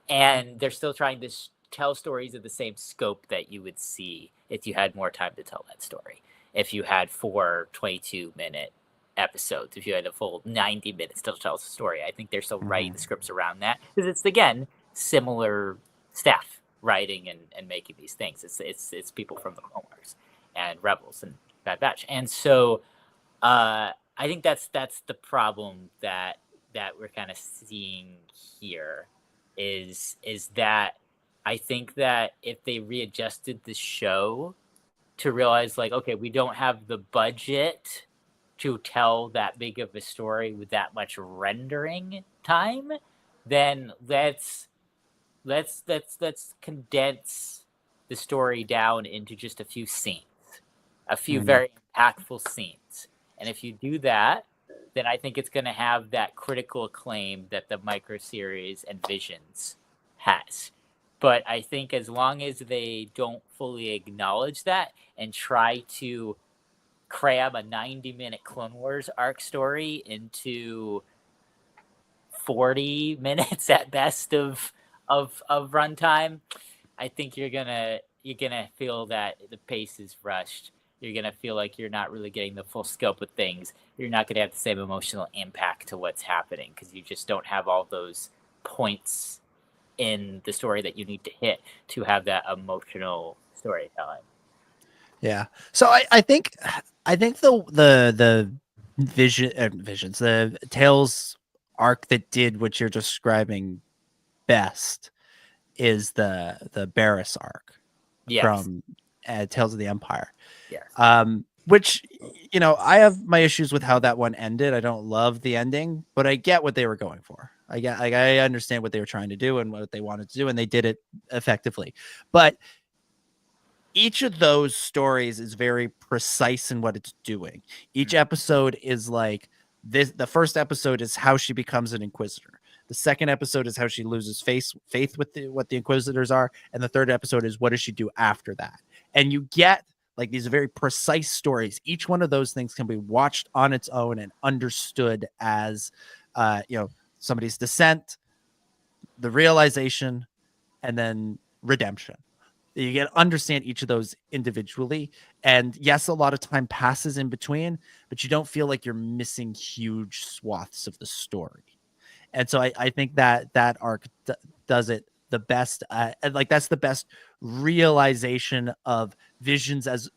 And they're still trying to tell stories of the same scope that you would see if you had more time to tell that story. If you had 4 22-minute episodes, if you had a full 90 minutes to tell the story, I think they're still writing the scripts around that. Because it's, again, similar staff writing and making these things. It's people from the Clone Wars and Rebels and Bad Batch. And so I think that's the problem that we're kind of seeing here is that I think that if they readjusted the show to realize, like, okay, we don't have the budget to tell that big of a story with that much rendering time, then let's condense the story down into just a few scenes, a few very impactful scenes. And if you do that, then I think it's going to have that critical acclaim that the micro series and Visions has. But I think as long as they don't fully acknowledge that and try to cram a 90-minute Clone Wars arc story into 40 minutes at best of runtime, I think you're gonna feel that the pace is rushed. You're gonna feel like you're not really getting the full scope of things. You're not gonna have the same emotional impact to what's happening because you just don't have all those points in the story that you need to hit to have that emotional storytelling. Yeah. So I think the visions, the Tales arc that did what you're describing best is the Barriss arc from Tales of the Empire. Yes. Which, you know, I have my issues with how that one ended. I don't love the ending, but I get what they were going for. I understand what they were trying to do and what they wanted to do, and they did it effectively. But each of those stories is very precise in what it's doing. Each episode is like this. The first episode is how she becomes an Inquisitor. The second episode is how she loses faith with what the Inquisitors are. And the third episode is what does she do after that? And you get like these very precise stories. Each one of those things can be watched on its own and understood as, you know, somebody's descent, the realization, and then redemption. You get to understand each of those individually. And yes, a lot of time passes in between, but you don't feel like you're missing huge swaths of the story. And so I think that arc does it the best. Like that's the best realization of Visions as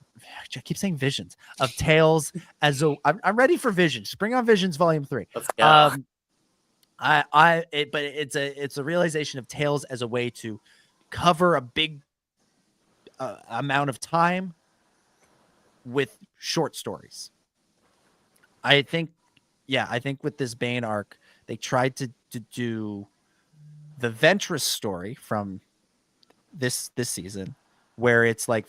I keep saying Visions of Tales as a. I'm ready for Visions. Bring on Visions Volume 3. Let's go. But it's a realization of Tales as a way to cover a big amount of time with short stories. I think with this Bane arc, they tried to do the Ventress story from this season, where it's like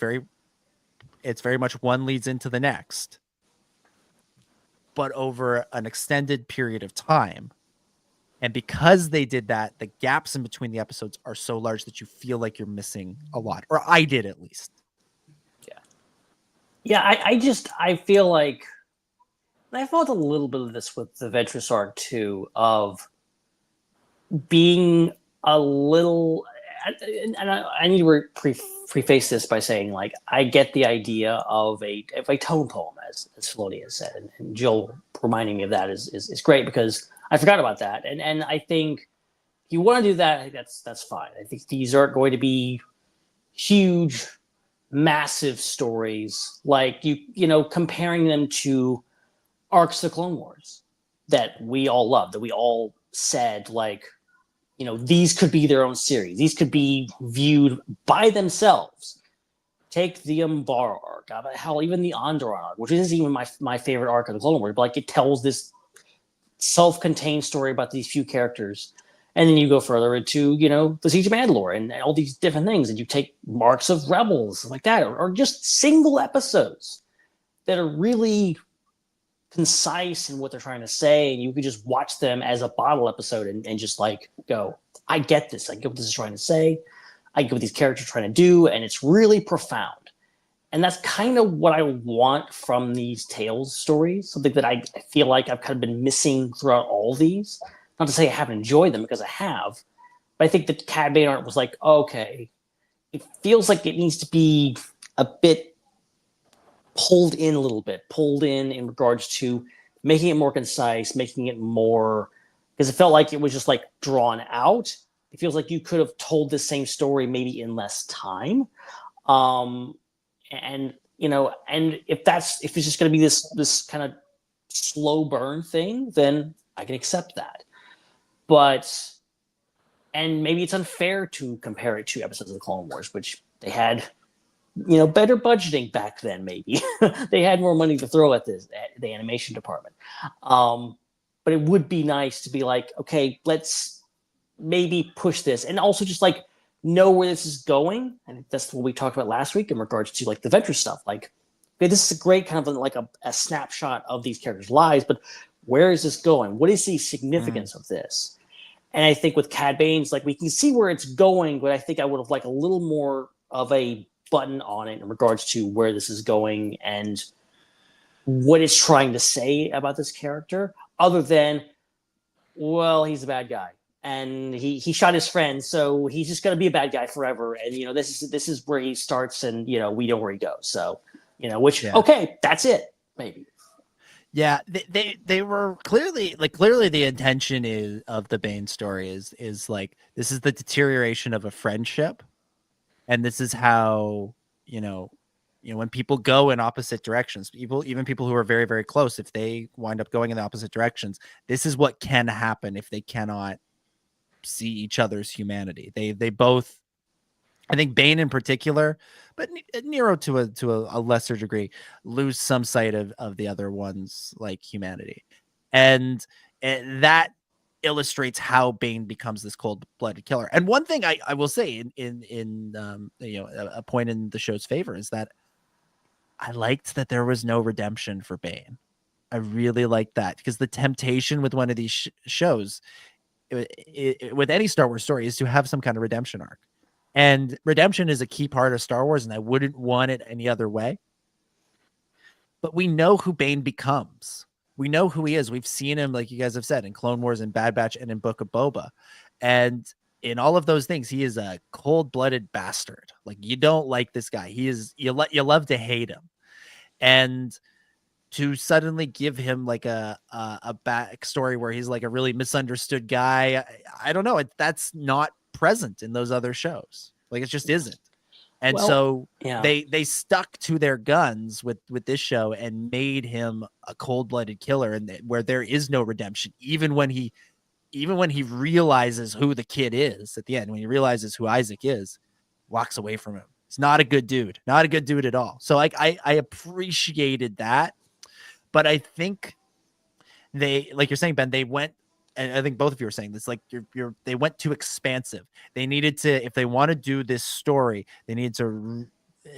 it's very much one leads into the next, but over an extended period of time. And because they did that, the gaps in between the episodes are so large that you feel like you're missing a lot, or I did at least. Yeah. I feel like I felt a little bit of this with the Ventress arc too, of being a little, and I need to preface this by saying, like, I get the idea of a tone poem, as Filoni has said, and Jill reminding me of that is great because I forgot about that. And I think if you want to do that, I think that's fine. I think these aren't going to be huge, massive stories like you know, comparing them to arcs of the Clone Wars that we all love, that we all said, like, you know, these could be their own series. These could be viewed by themselves. Take the Umbara arc, hell, even the Onderon arc, which isn't even my favorite arc of the Clone Wars, but like it tells this self-contained story about these few characters. And then you go further into, you know, the Siege of Mandalore and all these different things. And you take marks of Rebels like that, or just single episodes that are really concise in what they're trying to say. And you could just watch them as a bottle episode and just like go, I get this. I get what this is trying to say. I get what these characters are trying to do. And it's really profound. And that's kind of what I want from these Tales stories. Something that I feel like I've kind of been missing throughout all these. Not to say I haven't enjoyed them, because I have. But I think that Cad Bane art was like, okay, it feels like it needs to be a bit pulled in in regards to making it more concise, making it more, because it felt like it was just like drawn out. It feels like you could have told the same story maybe in less time. And you know, and if it's just going to be this kind of slow burn thing, then I can accept that. But, and maybe it's unfair to compare it to episodes of the Clone Wars, which they had, you know, better budgeting back then. Maybe they had more money to throw at the animation department. But it would be nice to be like, okay, let's maybe push this, and also just like know where this is going. And that's what we talked about last week in regards to like the Ventress stuff. Like, okay, this is a great kind of like a snapshot of these characters' lives, but Where is this going? What is the significance of this? And I think with Cad Bane's, like, we can see where it's going, but I think I would have liked a little more of a button on it in regards to where this is going and what it's trying to say about this character, other than, well, he's a bad guy and he shot his friend, so he's just going to be a bad guy forever. And this is where he starts, and we know where he goes. So okay, that's it, maybe. Yeah, they were clearly the intention of the Bane story is like, this is the deterioration of a friendship, and this is how when people go in opposite directions, even people who are very, very close, if they wind up going in the opposite directions, this is what can happen if they cannot see each other's humanity. They both, I think Bane in particular, but Nero to a lesser degree, lose some sight of the other one's like humanity, and that illustrates how Bane becomes this cold-blooded killer. And one thing I will say in a point in the show's favor is that I liked that there was no redemption for Bane. I really liked that, because the temptation with one of these shows, with any Star Wars story, is to have some kind of redemption arc. And redemption is a key part of Star Wars, and I wouldn't want it any other way. But we know who Bane becomes. We know who he is. We've seen him, like you guys have said, in Clone Wars and Bad Batch and in Book of Boba. And in all of those things, he is a cold-blooded bastard. Like, you don't like this guy. He is, you love to hate him. And to suddenly give him like a backstory where he's like a really misunderstood guy, I don't know. That's not present in those other shows. Like, it just isn't. And they stuck to their guns with this show and made him a cold-blooded killer, and where there is no redemption, even when he realizes who the kid is at the end, when he realizes who Isaac is, walks away from him. He's not a good dude, not a good dude at all. So like, I appreciated that, but I think they, like you're saying, Ben, they went, and I think both of you were saying this, like they went too expansive. They needed to, if they want to do this story, they needed to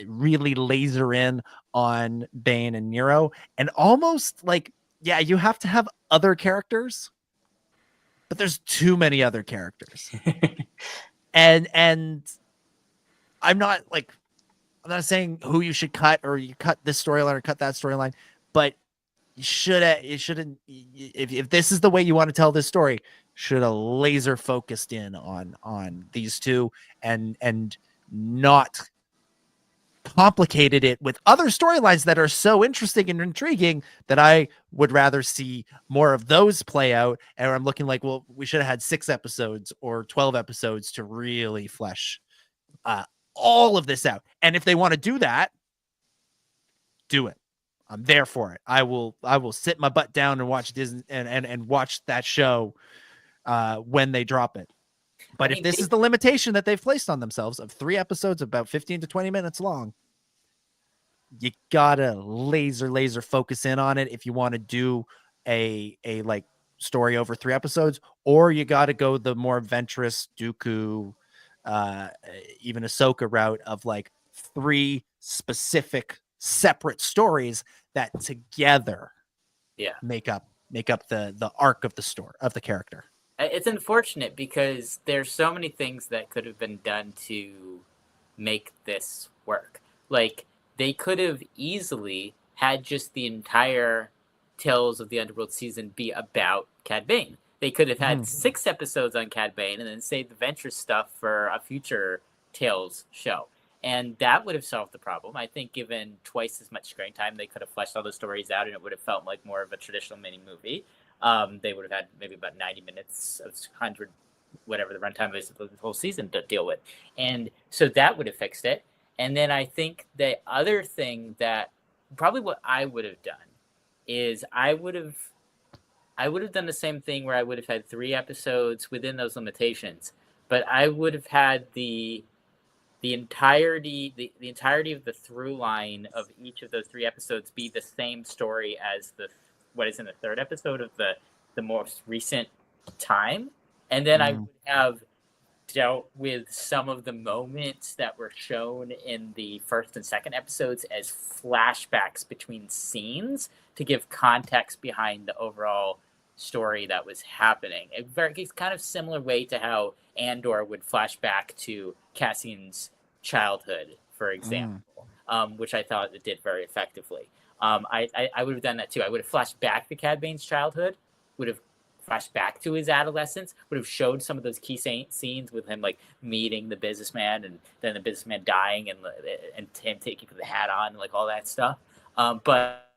really laser in on Bane and Nero, and almost like, yeah, you have to have other characters, but there's too many other characters. and I'm not saying who you should cut, or you cut this storyline or cut that storyline, but you shouldn't, if this is the way you want to tell this story, should have laser focused in on these two and not complicated it with other storylines that are so interesting and intriguing that I would rather see more of those play out. And I'm looking like, well, we should have had 6 episodes or 12 episodes to really flesh all of this out. And if they want to do that, do it. I'm there for it. I will sit my butt down and watch Disney and watch that show when they drop it. But if this is the limitation that they've placed on themselves of 3 episodes about 15 to 20 minutes long, you gotta laser focus in on it if you want to do a like story over 3 episodes, or you got to go the more adventurous Dooku, even Ahsoka route of like 3 specific separate stories that together make up the arc of the story of the character. It's unfortunate because there's so many things that could have been done to make this work. Like, they could have easily had just the entire Tales of the Underworld season be about Cad Bane. They could have had 6 episodes on Cad Bane and then saved the Venture stuff for a future Tales show. And that would have solved the problem. I think given twice as much screen time, they could have fleshed all the stories out and it would have felt like more of a traditional mini movie. They would have had maybe about 90 minutes of 100, whatever the runtime is of the whole season to deal with. And so that would have fixed it. And then I think the other thing that probably what I would have done is I would have done the same thing where I would have had 3 episodes within those limitations, but I would have had the entirety of the through line of each of those 3 episodes be the same story as what is in the 3rd episode of the most recent time. And then I would have dealt with some of the moments that were shown in the first and second episodes as flashbacks between scenes to give context behind the overall story that was happening. It's kind of similar way to how Andor would flash back to Cassian's childhood, for example, which I thought it did very effectively. I would have done that too. I would have flashed back to Cad Bane's childhood, would have flashed back to his adolescence, would have showed some of those key scenes with him like meeting the businessman and then the businessman dying and him taking the hat on and like all that stuff. But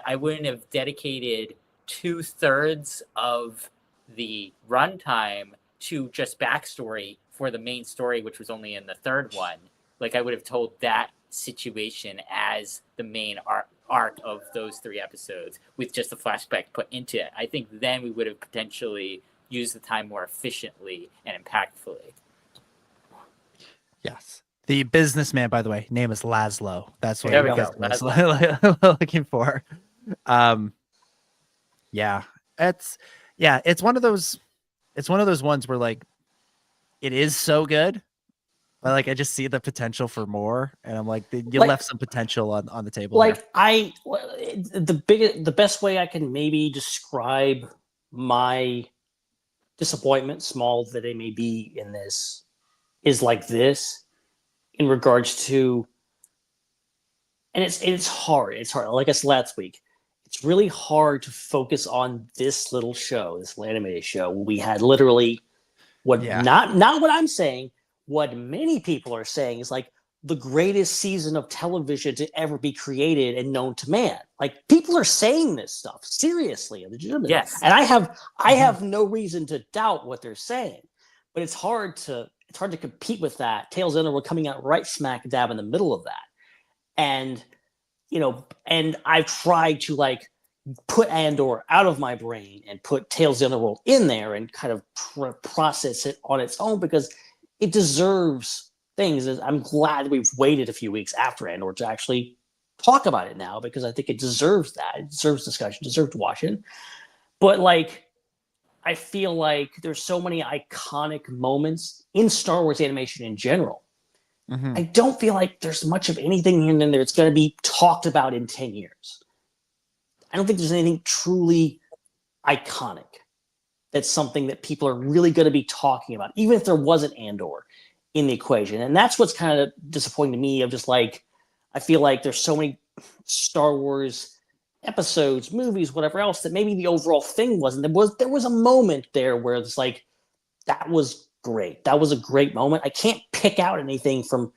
I wouldn't have dedicated 2/3 of the runtime to just backstory for the main story, which was only in the third one. Like I would have told that situation as the main arc of those 3 episodes with just a flashback put into it. I think then we would have potentially used the time more efficiently and impactfully. Yes. The businessman, by the way, name is Laszlo. That's what there we go. Looking for. Yeah, it's one of those ones where like it is so good, but like I just see the potential for more, and I'm like, you left some potential on the table. Like the best way I can maybe describe my disappointment, small that it may be in this, is like this in regards to, and it's hard. It's hard. Like I said last week, it's really hard to focus on this little show, this animated show. We had literally not what I'm saying, what many people are saying is like the greatest season of television to ever be created and known to man. Like people are saying this stuff seriously and legitimately. Yes. And I have no reason to doubt what they're saying, but it's hard to compete with that. Tales of the Underworld coming out right smack dab in the middle of that. And and I've tried to like put Andor out of my brain and put Tales of the Underworld in there and kind of process it on its own because it deserves things. I'm glad we've waited a few weeks after Andor to actually talk about it now because I think it deserves that. It deserves discussion, deserves watching. But like, I feel like there's so many iconic moments in Star Wars animation in general. Mm-hmm. I don't feel like there's much of anything in there that's going to be talked about in 10 years. I don't think there's anything truly iconic that's something that people are really going to be talking about, even if there wasn't Andor in the equation. And that's what's kind of disappointing to me of just like, I feel like there's so many Star Wars episodes, movies, whatever else, that maybe the overall thing wasn't. There was a moment there where it's like, that was great. That was a great moment. I can't pick out anything from,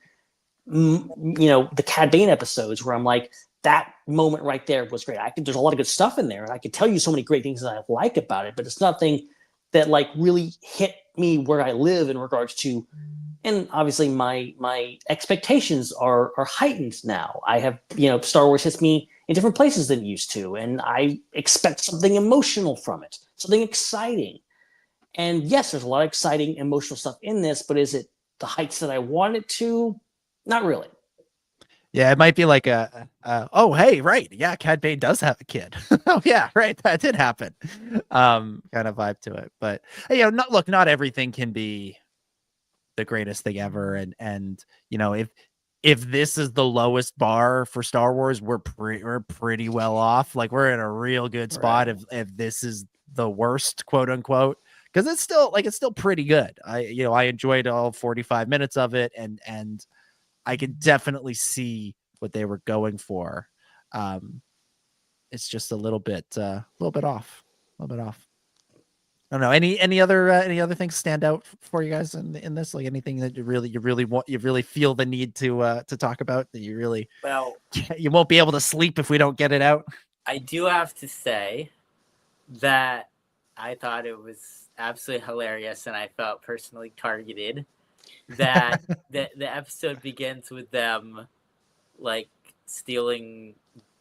the Cad Bane episodes where I'm like, that moment right there was great. There's a lot of good stuff in there, and I could tell you so many great things that I like about it, but it's nothing that like really hit me where I live in regards to, and obviously my expectations are heightened now. I have, Star Wars hits me in different places than it used to, and I expect something emotional from it, something exciting. And yes, there's a lot of exciting emotional stuff in this, but is it the heights that I want it to? Not really. Yeah, it might be like oh, hey, right. Yeah, Cad Bane does have a kid. Oh, yeah, right. That did happen. Kind of vibe to it. But, not everything can be the greatest thing ever. And if this is the lowest bar for Star Wars, we're pretty well off. Like, we're in a real good spot if this is the worst, quote unquote. Because it's still pretty good. I enjoyed all 45 minutes of it, and I can definitely see what they were going for. It's just a little bit off. I don't know. Any other things stand out for you guys in this? Like anything that you really feel the need to talk about that you really you won't be able to sleep if we don't get it out. I do have to say that I thought it was absolutely hilarious, and I felt personally targeted. That the episode begins with them like stealing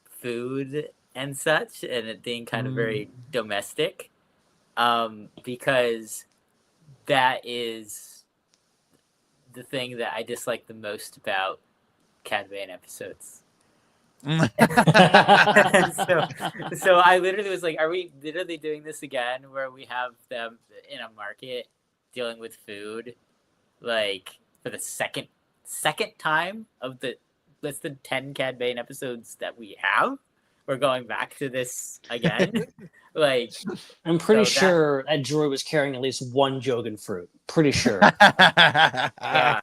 food and such, and it being kind of very domestic, because that is the thing that I dislike the most about Cad Bane episodes. So I literally was like, are we literally doing this again where we have them in a market dealing with food like for the second time of the less than 10 Cad Bane episodes that we have. We're going back to this again. Like, I'm pretty sure that droid was carrying at least one Jogan fruit. Pretty sure. yeah.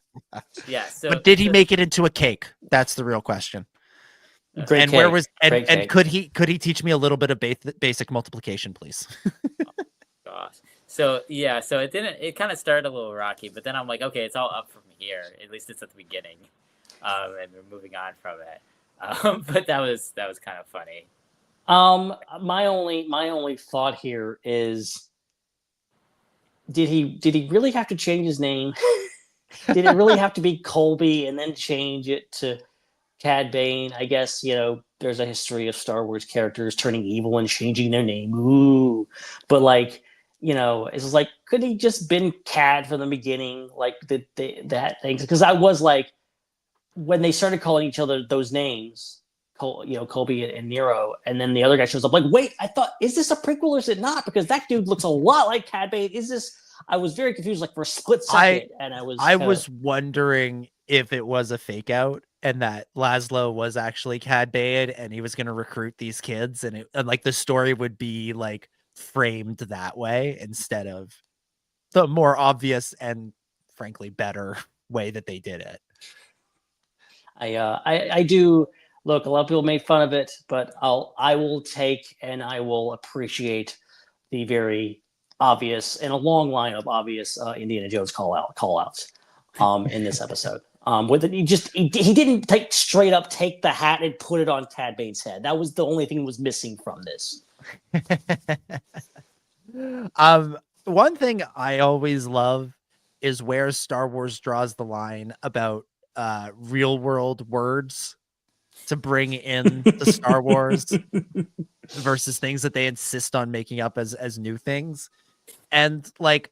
So, but did he make it into a cake? That's the real question. Great and cake. where was and Great could cake. he teach me a little bit of basic multiplication, please? Gosh. So it kind of started a little rocky, but then I'm like, okay, it's all up from here. At least it's at the beginning, and we're moving on from it. But that was kind of funny. My only thought here is, did he really have to change his name? Did it really have to be Colby and then change it to Cad Bane? I guess, there's a history of Star Wars characters turning evil and changing their name. Ooh. But it's like, could he just been Cad from the beginning? Like that thing? Because I was like, when they started calling each other those names, Colby and Nero, and then the other guy shows up, like, wait, I thought, is this a prequel or is it not? Because that dude looks a lot like Cad Bane. Is this? I was very confused, like for a split second, and I was wondering if it was a fake out and that Laszlo was actually Cad Bane and he was going to recruit these kids, and like the story would be like framed that way instead of the more obvious and frankly better way that they did it. I do. Look, a lot of people made fun of it, but I will take and I will appreciate the very obvious and a long line of obvious Indiana Jones call outs in this episode. He didn't straight up take the hat and put it on Cad Bane's head. That was the only thing that was missing from this. One thing I always love is where Star Wars draws the line about real world words to bring in the Star Wars versus things that they insist on making up as new things. And like,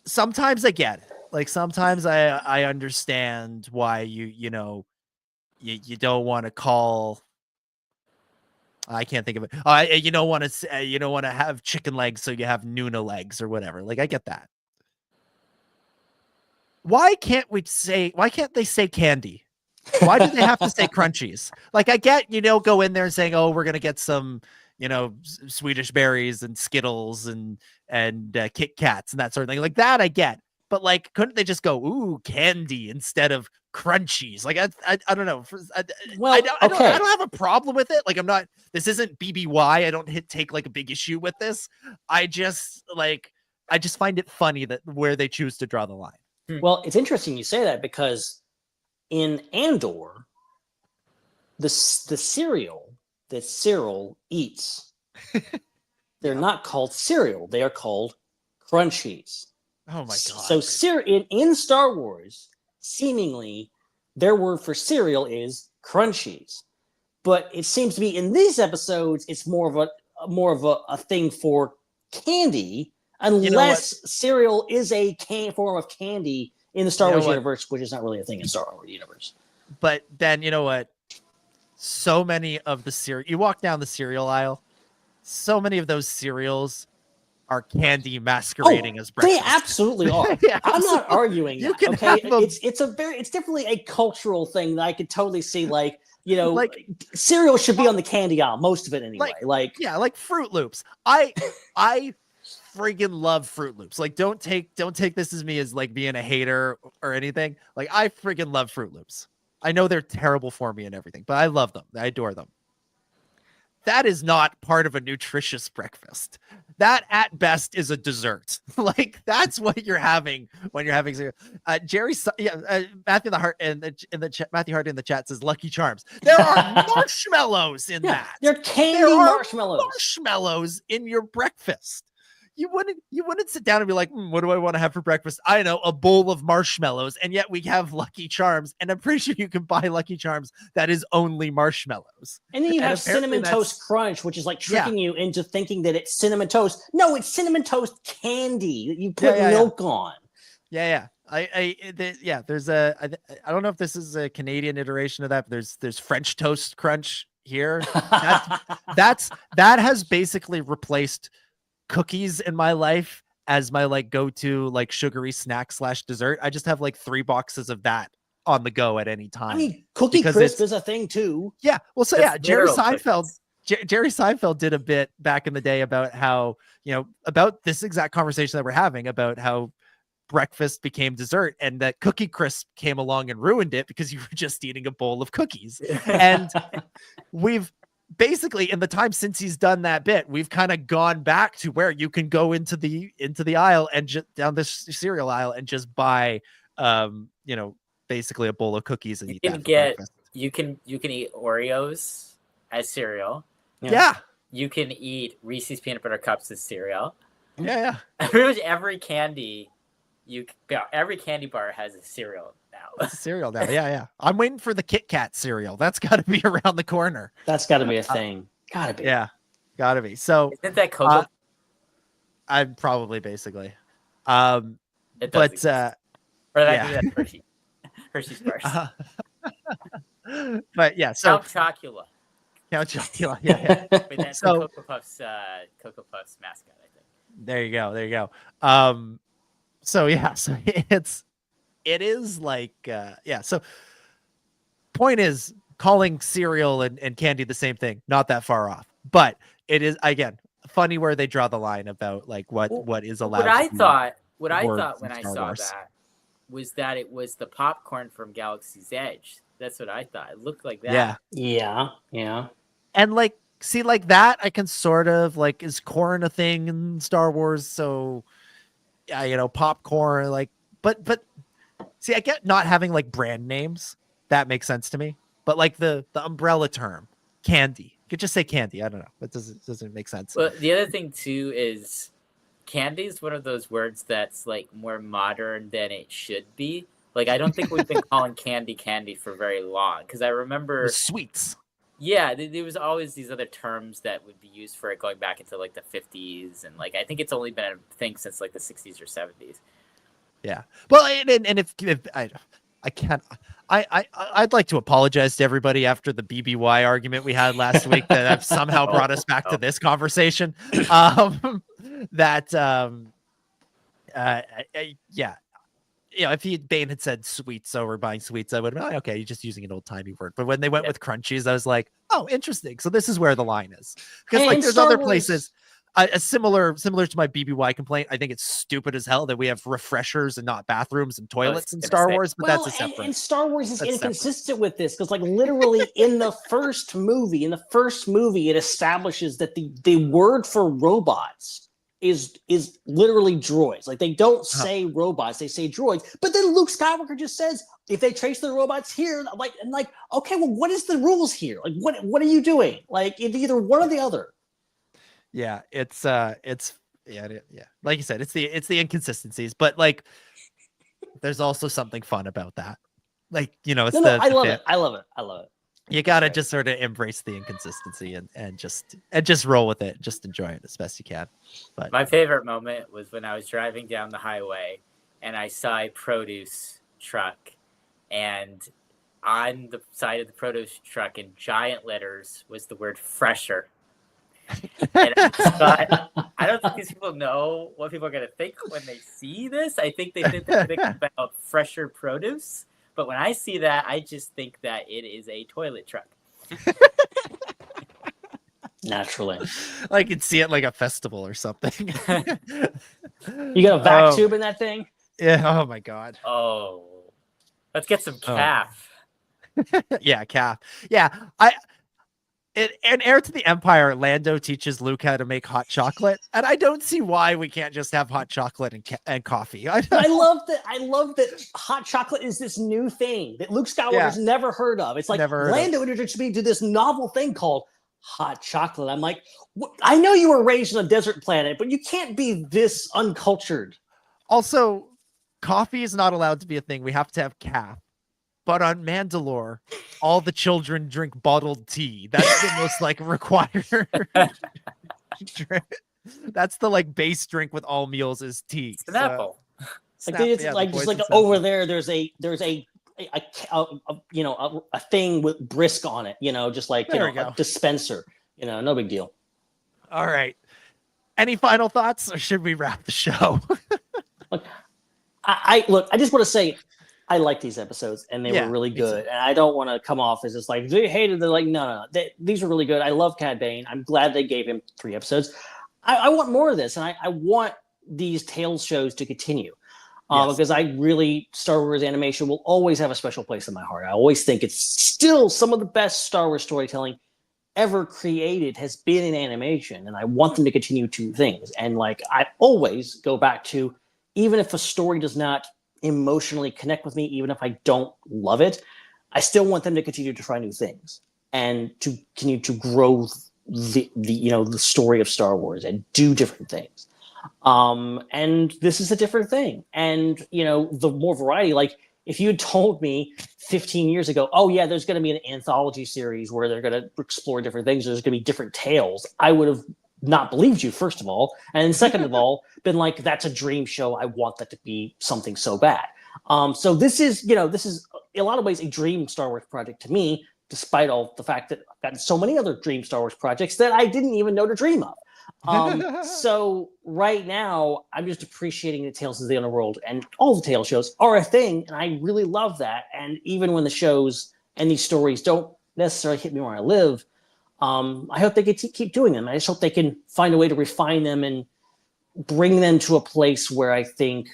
sometimes I get it. Like, sometimes I understand why you don't want to call, I can't think of it. You don't want to have chicken legs, so you have Nuna legs or whatever. Like, I get that. Why can't they say candy? Why do they have to say crunchies? Like, I get, go in there and saying, oh, we're going to get some, Swedish berries and Skittles and Kit Kats and that sort of thing. Like, that I get. But like, couldn't they just go, ooh, candy instead of crunchies? Like, I don't know. I don't have a problem with it. Like, this isn't BBY. I don't take like a big issue with this. I just find it funny that where they choose to draw the line. Well, it's interesting you say that, because in Andor, the cereal that Cyril eats, they're not called cereal. They are called crunchies. Oh my God. So in Star Wars, seemingly, their word for cereal is crunchies. But it seems to be in these episodes, it's more of a thing for candy, unless cereal is a form of candy in the Star Wars universe, which is not really a thing in Star Wars universe. But then, you know what? So many of the cereal, you walk down the cereal aisle, so many of those cereals are candy masquerading as breakfast. They absolutely are. Yeah, I'm not arguing that. can okay, it's definitely a cultural thing that I could totally see. Like, cereal should be on the candy aisle, most of it anyway. Like Fruit Loops. I friggin' love Fruit Loops. Like, don't take this as me as like being a hater or anything. Like, I friggin' love Fruit Loops. I know they're terrible for me and everything, but I love them. I adore them. That is not part of a nutritious breakfast. That at best is a dessert. Like, that's what you're having when you're having cereal. Matthew Hart Matthew Hart in the chat says Lucky Charms. There are marshmallows in that. They're candy marshmallows. Marshmallows in your breakfast. You wouldn't sit down and be like, what do I want to have for breakfast? I know, a bowl of marshmallows, and yet we have Lucky Charms, and I'm pretty sure you can buy Lucky Charms that is only marshmallows. And then you have Cinnamon Toast Crunch, which is like tricking you into thinking that it's cinnamon toast. No, it's Cinnamon Toast candy that you put milk on. Yeah. There's I don't know if this is a Canadian iteration of that, but there's French Toast Crunch here. That has basically replaced cookies in my life as my like go-to like sugary snack / dessert. I just have like 3 boxes of that on the go at any time. I mean, Cookie Crisp is a thing too. Yeah. Well, so That's yeah, Jerry literal Seinfeld. cookies. Jerry Seinfeld did a bit back in the day about how, about this exact conversation that we're having about how breakfast became dessert and that Cookie Crisp came along and ruined it because you were just eating a bowl of cookies. And we've basically, in the time since he's done that bit, we've kind of gone back to where you can go into the aisle and just down this cereal aisle and just buy, basically a bowl of cookies and eat that for breakfast. You can eat Oreos as cereal. Yeah. You can eat Reese's peanut butter cups as cereal. Yeah. Pretty much every candy bar has a cereal now. It's a cereal now. Yeah. I'm waiting for the Kit Kat cereal. That's got to be around the corner. That's got to be a thing. Gotta be. Yeah. Gotta be. So isn't that Cocoa? I'm probably basically. Or that's Hershey's bars. But yeah, so Count Chocula. Yeah. Wait, that's the Cocoa Puffs mascot, I think. There you go. So yeah, so it is like so point is calling cereal and candy the same thing, not that far off. But it is again funny where they draw the line about like what is allowed. What I thought when I saw Wars. that was that it was the popcorn from Galaxy's Edge. That's what I thought. It looked like that. Yeah. And like, see, like that, I can sort of like, is corn a thing in Star Wars? So, yeah, popcorn, like, but see, I get not having like brand names. That makes sense to me. But like the umbrella term, candy, you could just say candy. I don't know. It doesn't make sense. But the other thing too is candy is one of those words that's like more modern than it should be. Like, I don't think we've been calling candy for very long. Because I remember sweets. Yeah, there was always these other terms that would be used for it going back into like the 50s. And like, I think it's only been a thing since like the 60s or 70s. Yeah. Well, and if I can't, I'd like to apologize to everybody after the BBY argument we had last week that have somehow brought us back to this conversation. If Bane had said sweets, so we're buying sweets, I would have been like, okay, you're just using an old timey word. But when they went with crunchies, I was like, oh, interesting. So this is where the line is, because like there's other places. Similar to my BBY complaint, I think it's stupid as hell that we have refreshers and not bathrooms and toilets in Star Wars, but that's a separate. And Star Wars is inconsistent with this because, like, literally in the first movie, it establishes that the word for robots is literally droids. Like, they don't say robots, they say droids. But then Luke Skywalker just says, if they trace the robots here, okay, well, what is the rules here? Like, what are you doing? Like, it's either one or the other. Yeah, it's like you said, it's the inconsistencies, but like there's also something fun about that. Like, I love it. You gotta just sort of embrace the inconsistency and just roll with it, just enjoy it as best you can. But my favorite moment was when I was driving down the highway and I saw a produce truck, and on the side of the produce truck in giant letters was the word fresher. And I thought, I don't think these people know what people are going to think when they see this. I think they think about fresher produce. But when I see that, I just think that it is a toilet truck. Naturally. I could see it like a festival or something. You got a vac tube in that thing? Yeah. Oh, my God. Oh. Let's get some calf. Yeah, calf. Yeah. In Heir to the Empire, Lando teaches Luke how to make hot chocolate, and I don't see why we can't just have hot chocolate and coffee. I love that hot chocolate is this new thing that Luke Skywalker's never heard of. It's like Lando introduced me to this novel thing called hot chocolate. I'm like, I know you were raised on a desert planet, but you can't be this uncultured. Also, coffee is not allowed to be a thing. We have to have calf. But on Mandalore, all the children drink bottled tea. That's the most like required drink. That's the like base drink with all meals is tea. Snapple. Over there, there's a thing with brisk on it. Just like a dispenser. No big deal. All right. Any final thoughts, or should we wrap the show? I just want to say I like these episodes, and they were really good. And I don't want to come off as just like they hated. They're like, no. These are really good. I love Cad Bane. I'm glad they gave him 3 episodes. I want more of this, and I want these Tales shows to continue. Because I really, Star Wars animation will always have a special place in my heart. I always think it's still some of the best Star Wars storytelling ever created has been in animation, and I want them to continue to things. And like I always go back to, even if a story does not emotionally connect with me, even if I don't love it, I still want them to continue to try new things and to continue to grow the story of Star Wars and do different things. And this is a different thing. And, the more variety, like if you had told me 15 years ago, oh yeah, there's going to be an anthology series where they're going to explore different things, there's going to be different tales, I would have not believed you, first of all. And second of all, been like, that's a dream show. I want that to be something so bad. So this is in a lot of ways a dream Star Wars project to me, despite all the fact that I've gotten so many other dream Star Wars projects that I didn't even know to dream of. So right now, I'm just appreciating the Tales of the Underworld, and all the Tales shows are a thing, and I really love that. And even when the shows and these stories don't necessarily hit me where I live, I hope they can keep doing them. I just hope they can find a way to refine them and bring them to a place where I think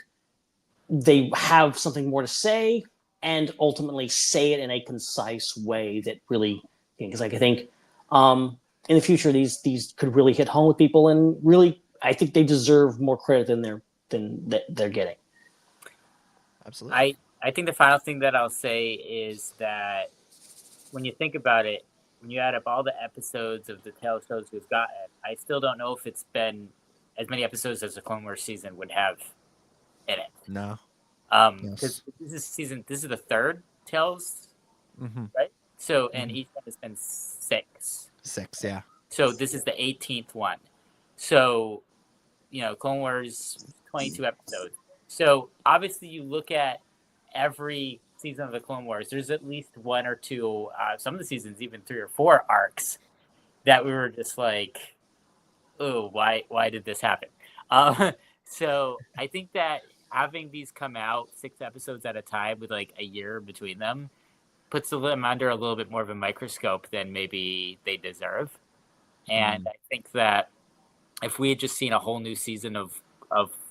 they have something more to say, and ultimately say it in a concise way that really, because I think in the future these could really hit home with people, and really I think they deserve more credit than they're getting. Absolutely. I think the final thing that I'll say is that when you think about it, when you add up all the episodes of the Tales shows we've gotten, I still don't know if it's been as many episodes as the Clone Wars season would have in it. No. Because this is the 3rd Tales, right? So, and each one has been 6. 6, yeah. So this is the 18th one. So, Clone Wars, 22 episodes. So obviously you look at every season of the Clone Wars, there's at least 1 or 2, some of the seasons even 3 or 4 arcs that we were just like, oh, why did this happen? So I think that having these come out 6 episodes at a time with like a year between them puts them under a little bit more of a microscope than maybe they deserve. And I think that if we had just seen a whole new season of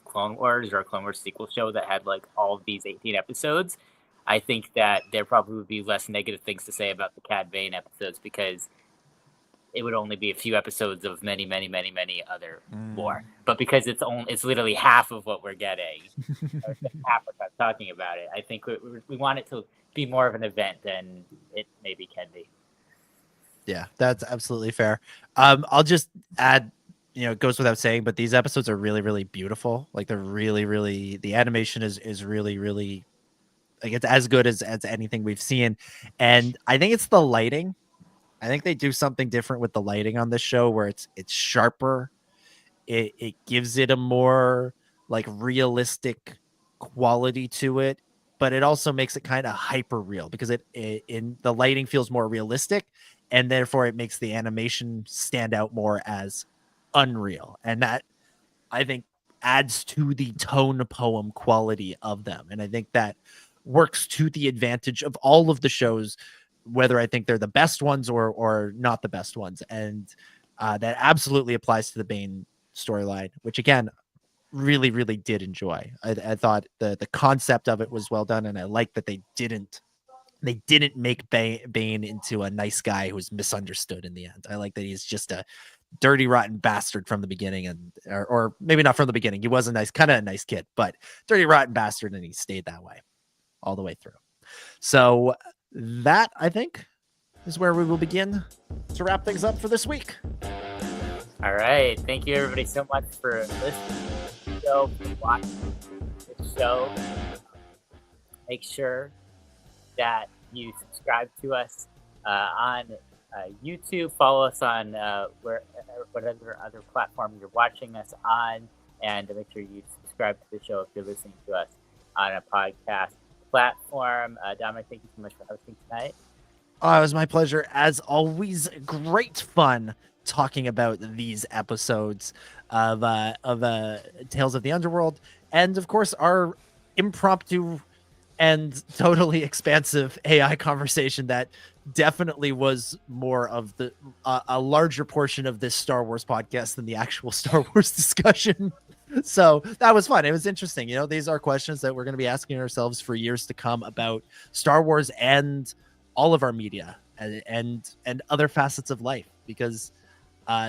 Clone Wars or a Clone Wars sequel show that had like all of these 18 episodes, I think that there probably would be less negative things to say about the Cad Bane episodes, because it would only be a few episodes of many, many, many, many other more. But because it's literally half of what we're getting, or half what I'm talking about it, I think we want it to be more of an event than it maybe can be. Yeah, that's absolutely fair. I'll just add, it goes without saying, but these episodes are really, really beautiful. Like they're really, really, the animation is really, really, like it's as good as anything we've seen. And I think it's the lighting. I think they do something different with the lighting on this show where it's sharper. It gives it a more like realistic quality to it, but it also makes it kind of hyper real because in the lighting feels more realistic, and therefore it makes the animation stand out more as unreal. And that, I think, adds to the tone poem quality of them. And I think that works to the advantage of all of the shows, whether I think they're the best ones or not the best ones. And that absolutely applies to the Bane storyline, which again, really, really did enjoy. I thought the concept of it was well done. And I like that they didn't make Bane into a nice guy who was misunderstood in the end. I like that he's just a dirty, rotten bastard from the beginning, and or maybe not from the beginning. He was a nice kid, but dirty, rotten bastard, and he stayed that way all the way through. So that, I think, is where we will begin to wrap things up for this week. All right. Thank you, everybody, so much for listening to the show, for watching the show. Make sure that you subscribe to us on YouTube. Follow us on whatever other platform you're watching us on, and make sure you subscribe to the show if you're listening to us on a podcast platform. Dominic, thank you so much for hosting tonight. It was my pleasure, as always. Great fun talking about these episodes. of Tales of the Underworld, and of course our impromptu and totally expansive AI conversation that definitely was more of the a larger portion of this Star Wars podcast than the actual Star Wars discussion. So that was fun. It was interesting. You know, these are questions that we're going to be asking ourselves for years to come about Star Wars and all of our media and other facets of life, because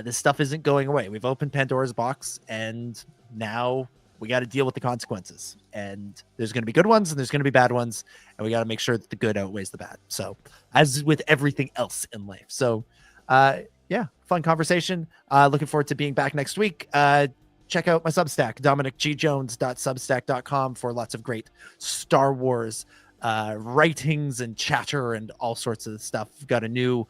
this stuff isn't going away. We've opened Pandora's box, and now we got to deal with the consequences. And there's going to be good ones and there's going to be bad ones, and we got to make sure that the good outweighs the bad. So, as with everything else in life. So, yeah, fun conversation. Looking forward to being back next week. Check out my Substack, dominicgjones.substack.com, for lots of great Star Wars writings and chatter and all sorts of stuff. We've got a new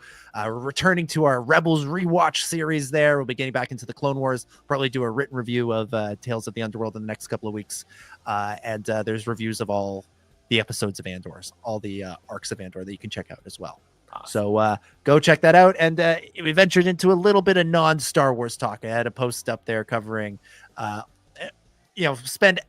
returning to our Rebels rewatch series there. We'll be getting back into the Clone Wars, probably do a written review of Tales of the Underworld in the next couple of weeks. And there's reviews of all the episodes of Andor's, all the arcs of Andor that you can check out as well. Awesome. So go check that out. And we ventured into a little bit of non-Star Wars talk. I had a post up there covering, spend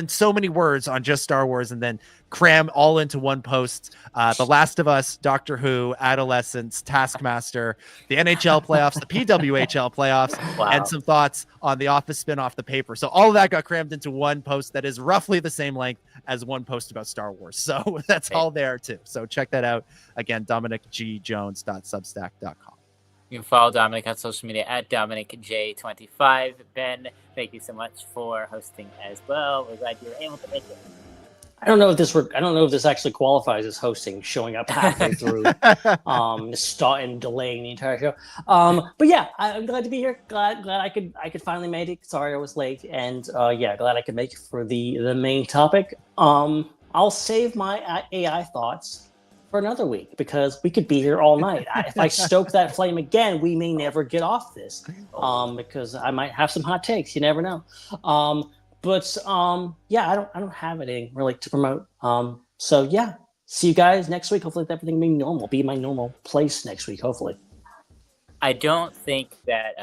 so many words on just Star Wars and then cram all into one post. The Last of Us, Doctor Who, Adolescence, Taskmaster, the NHL playoffs, the PWHL playoffs, and some thoughts on the Office spinoff, The Paper. So all of that got crammed into one post that is roughly the same length as one post about Star Wars. So that's all there too. So check that out. Again, DominicGJones.substack.com. You can follow Dominic on social media at DominicJ25. Ben, thank you so much for hosting as well. We're glad you were able to make it. I don't know if this actually qualifies as hosting, showing up halfway through, and delaying the entire show. But yeah, I'm glad to be here. Glad I could finally make it. Sorry I was late, and glad I could make it for the main topic. I'll save my AI thoughts for another week, because we could be here all night. If I stoke that flame again, we may never get off this, because I might have some hot takes. You never know. I don't have anything really to promote. So yeah, see you guys next week. Hopefully everything be my normal place next week. Hopefully. I don't think that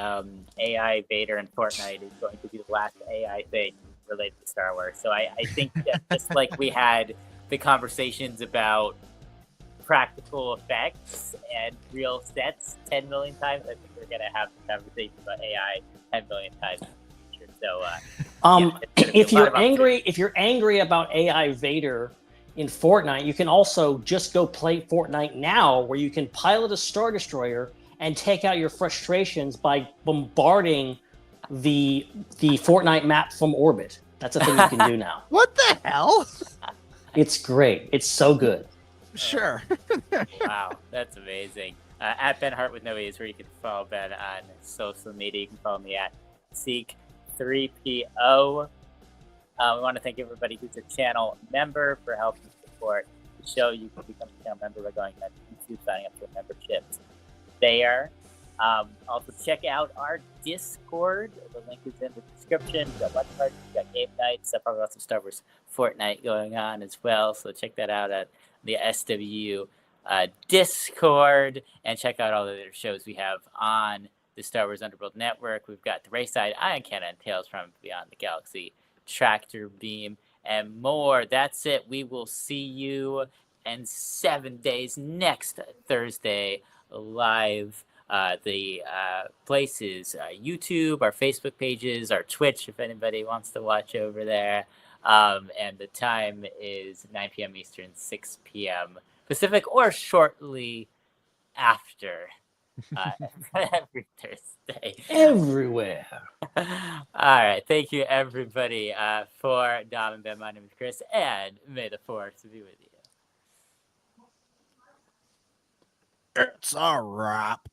AI Vader in Fortnite is going to be the last AI thing related to Star Wars. So I think that just like we had the conversations about practical effects and real sets 10 million times, I think we're going to have the conversation about AI 10 million times in the future. So, if you're angry about AI Vader in Fortnite, you can also just go play Fortnite now, where you can pilot a Star Destroyer and take out your frustrations by bombarding the Fortnite map from orbit. That's a thing you can do now. What the hell? It's great. It's so good. Sure. Wow, that's amazing. At Ben Hart with no E is where you can follow Ben on social media. You can follow me at Seek3PO. We want to thank everybody who's a channel member for helping support the show. You can become a channel member by going to YouTube, signing up for memberships there. Also, check out our Discord. The link is in the description. We've got lunch parties, we've got game nights, probably lots of Star Wars Fortnite going on as well. So check that out at the SWU Discord, and check out all the other shows we have on the Star Wars Underworld Network. We've got the Raeside, Iron Cannon, Tales from Beyond the Galaxy, Tractor Beam, and more. That's it. We will see you in 7 days next Thursday live. The places, YouTube, our Facebook pages, our Twitch, if anybody wants to watch over there. And the time is 9 p.m. Eastern, 6 p.m. Pacific, or shortly after every Thursday. Everywhere. All right. Thank you, everybody, for Dom and Ben. My name is Chris, and may the Force be with you. It's a wrap.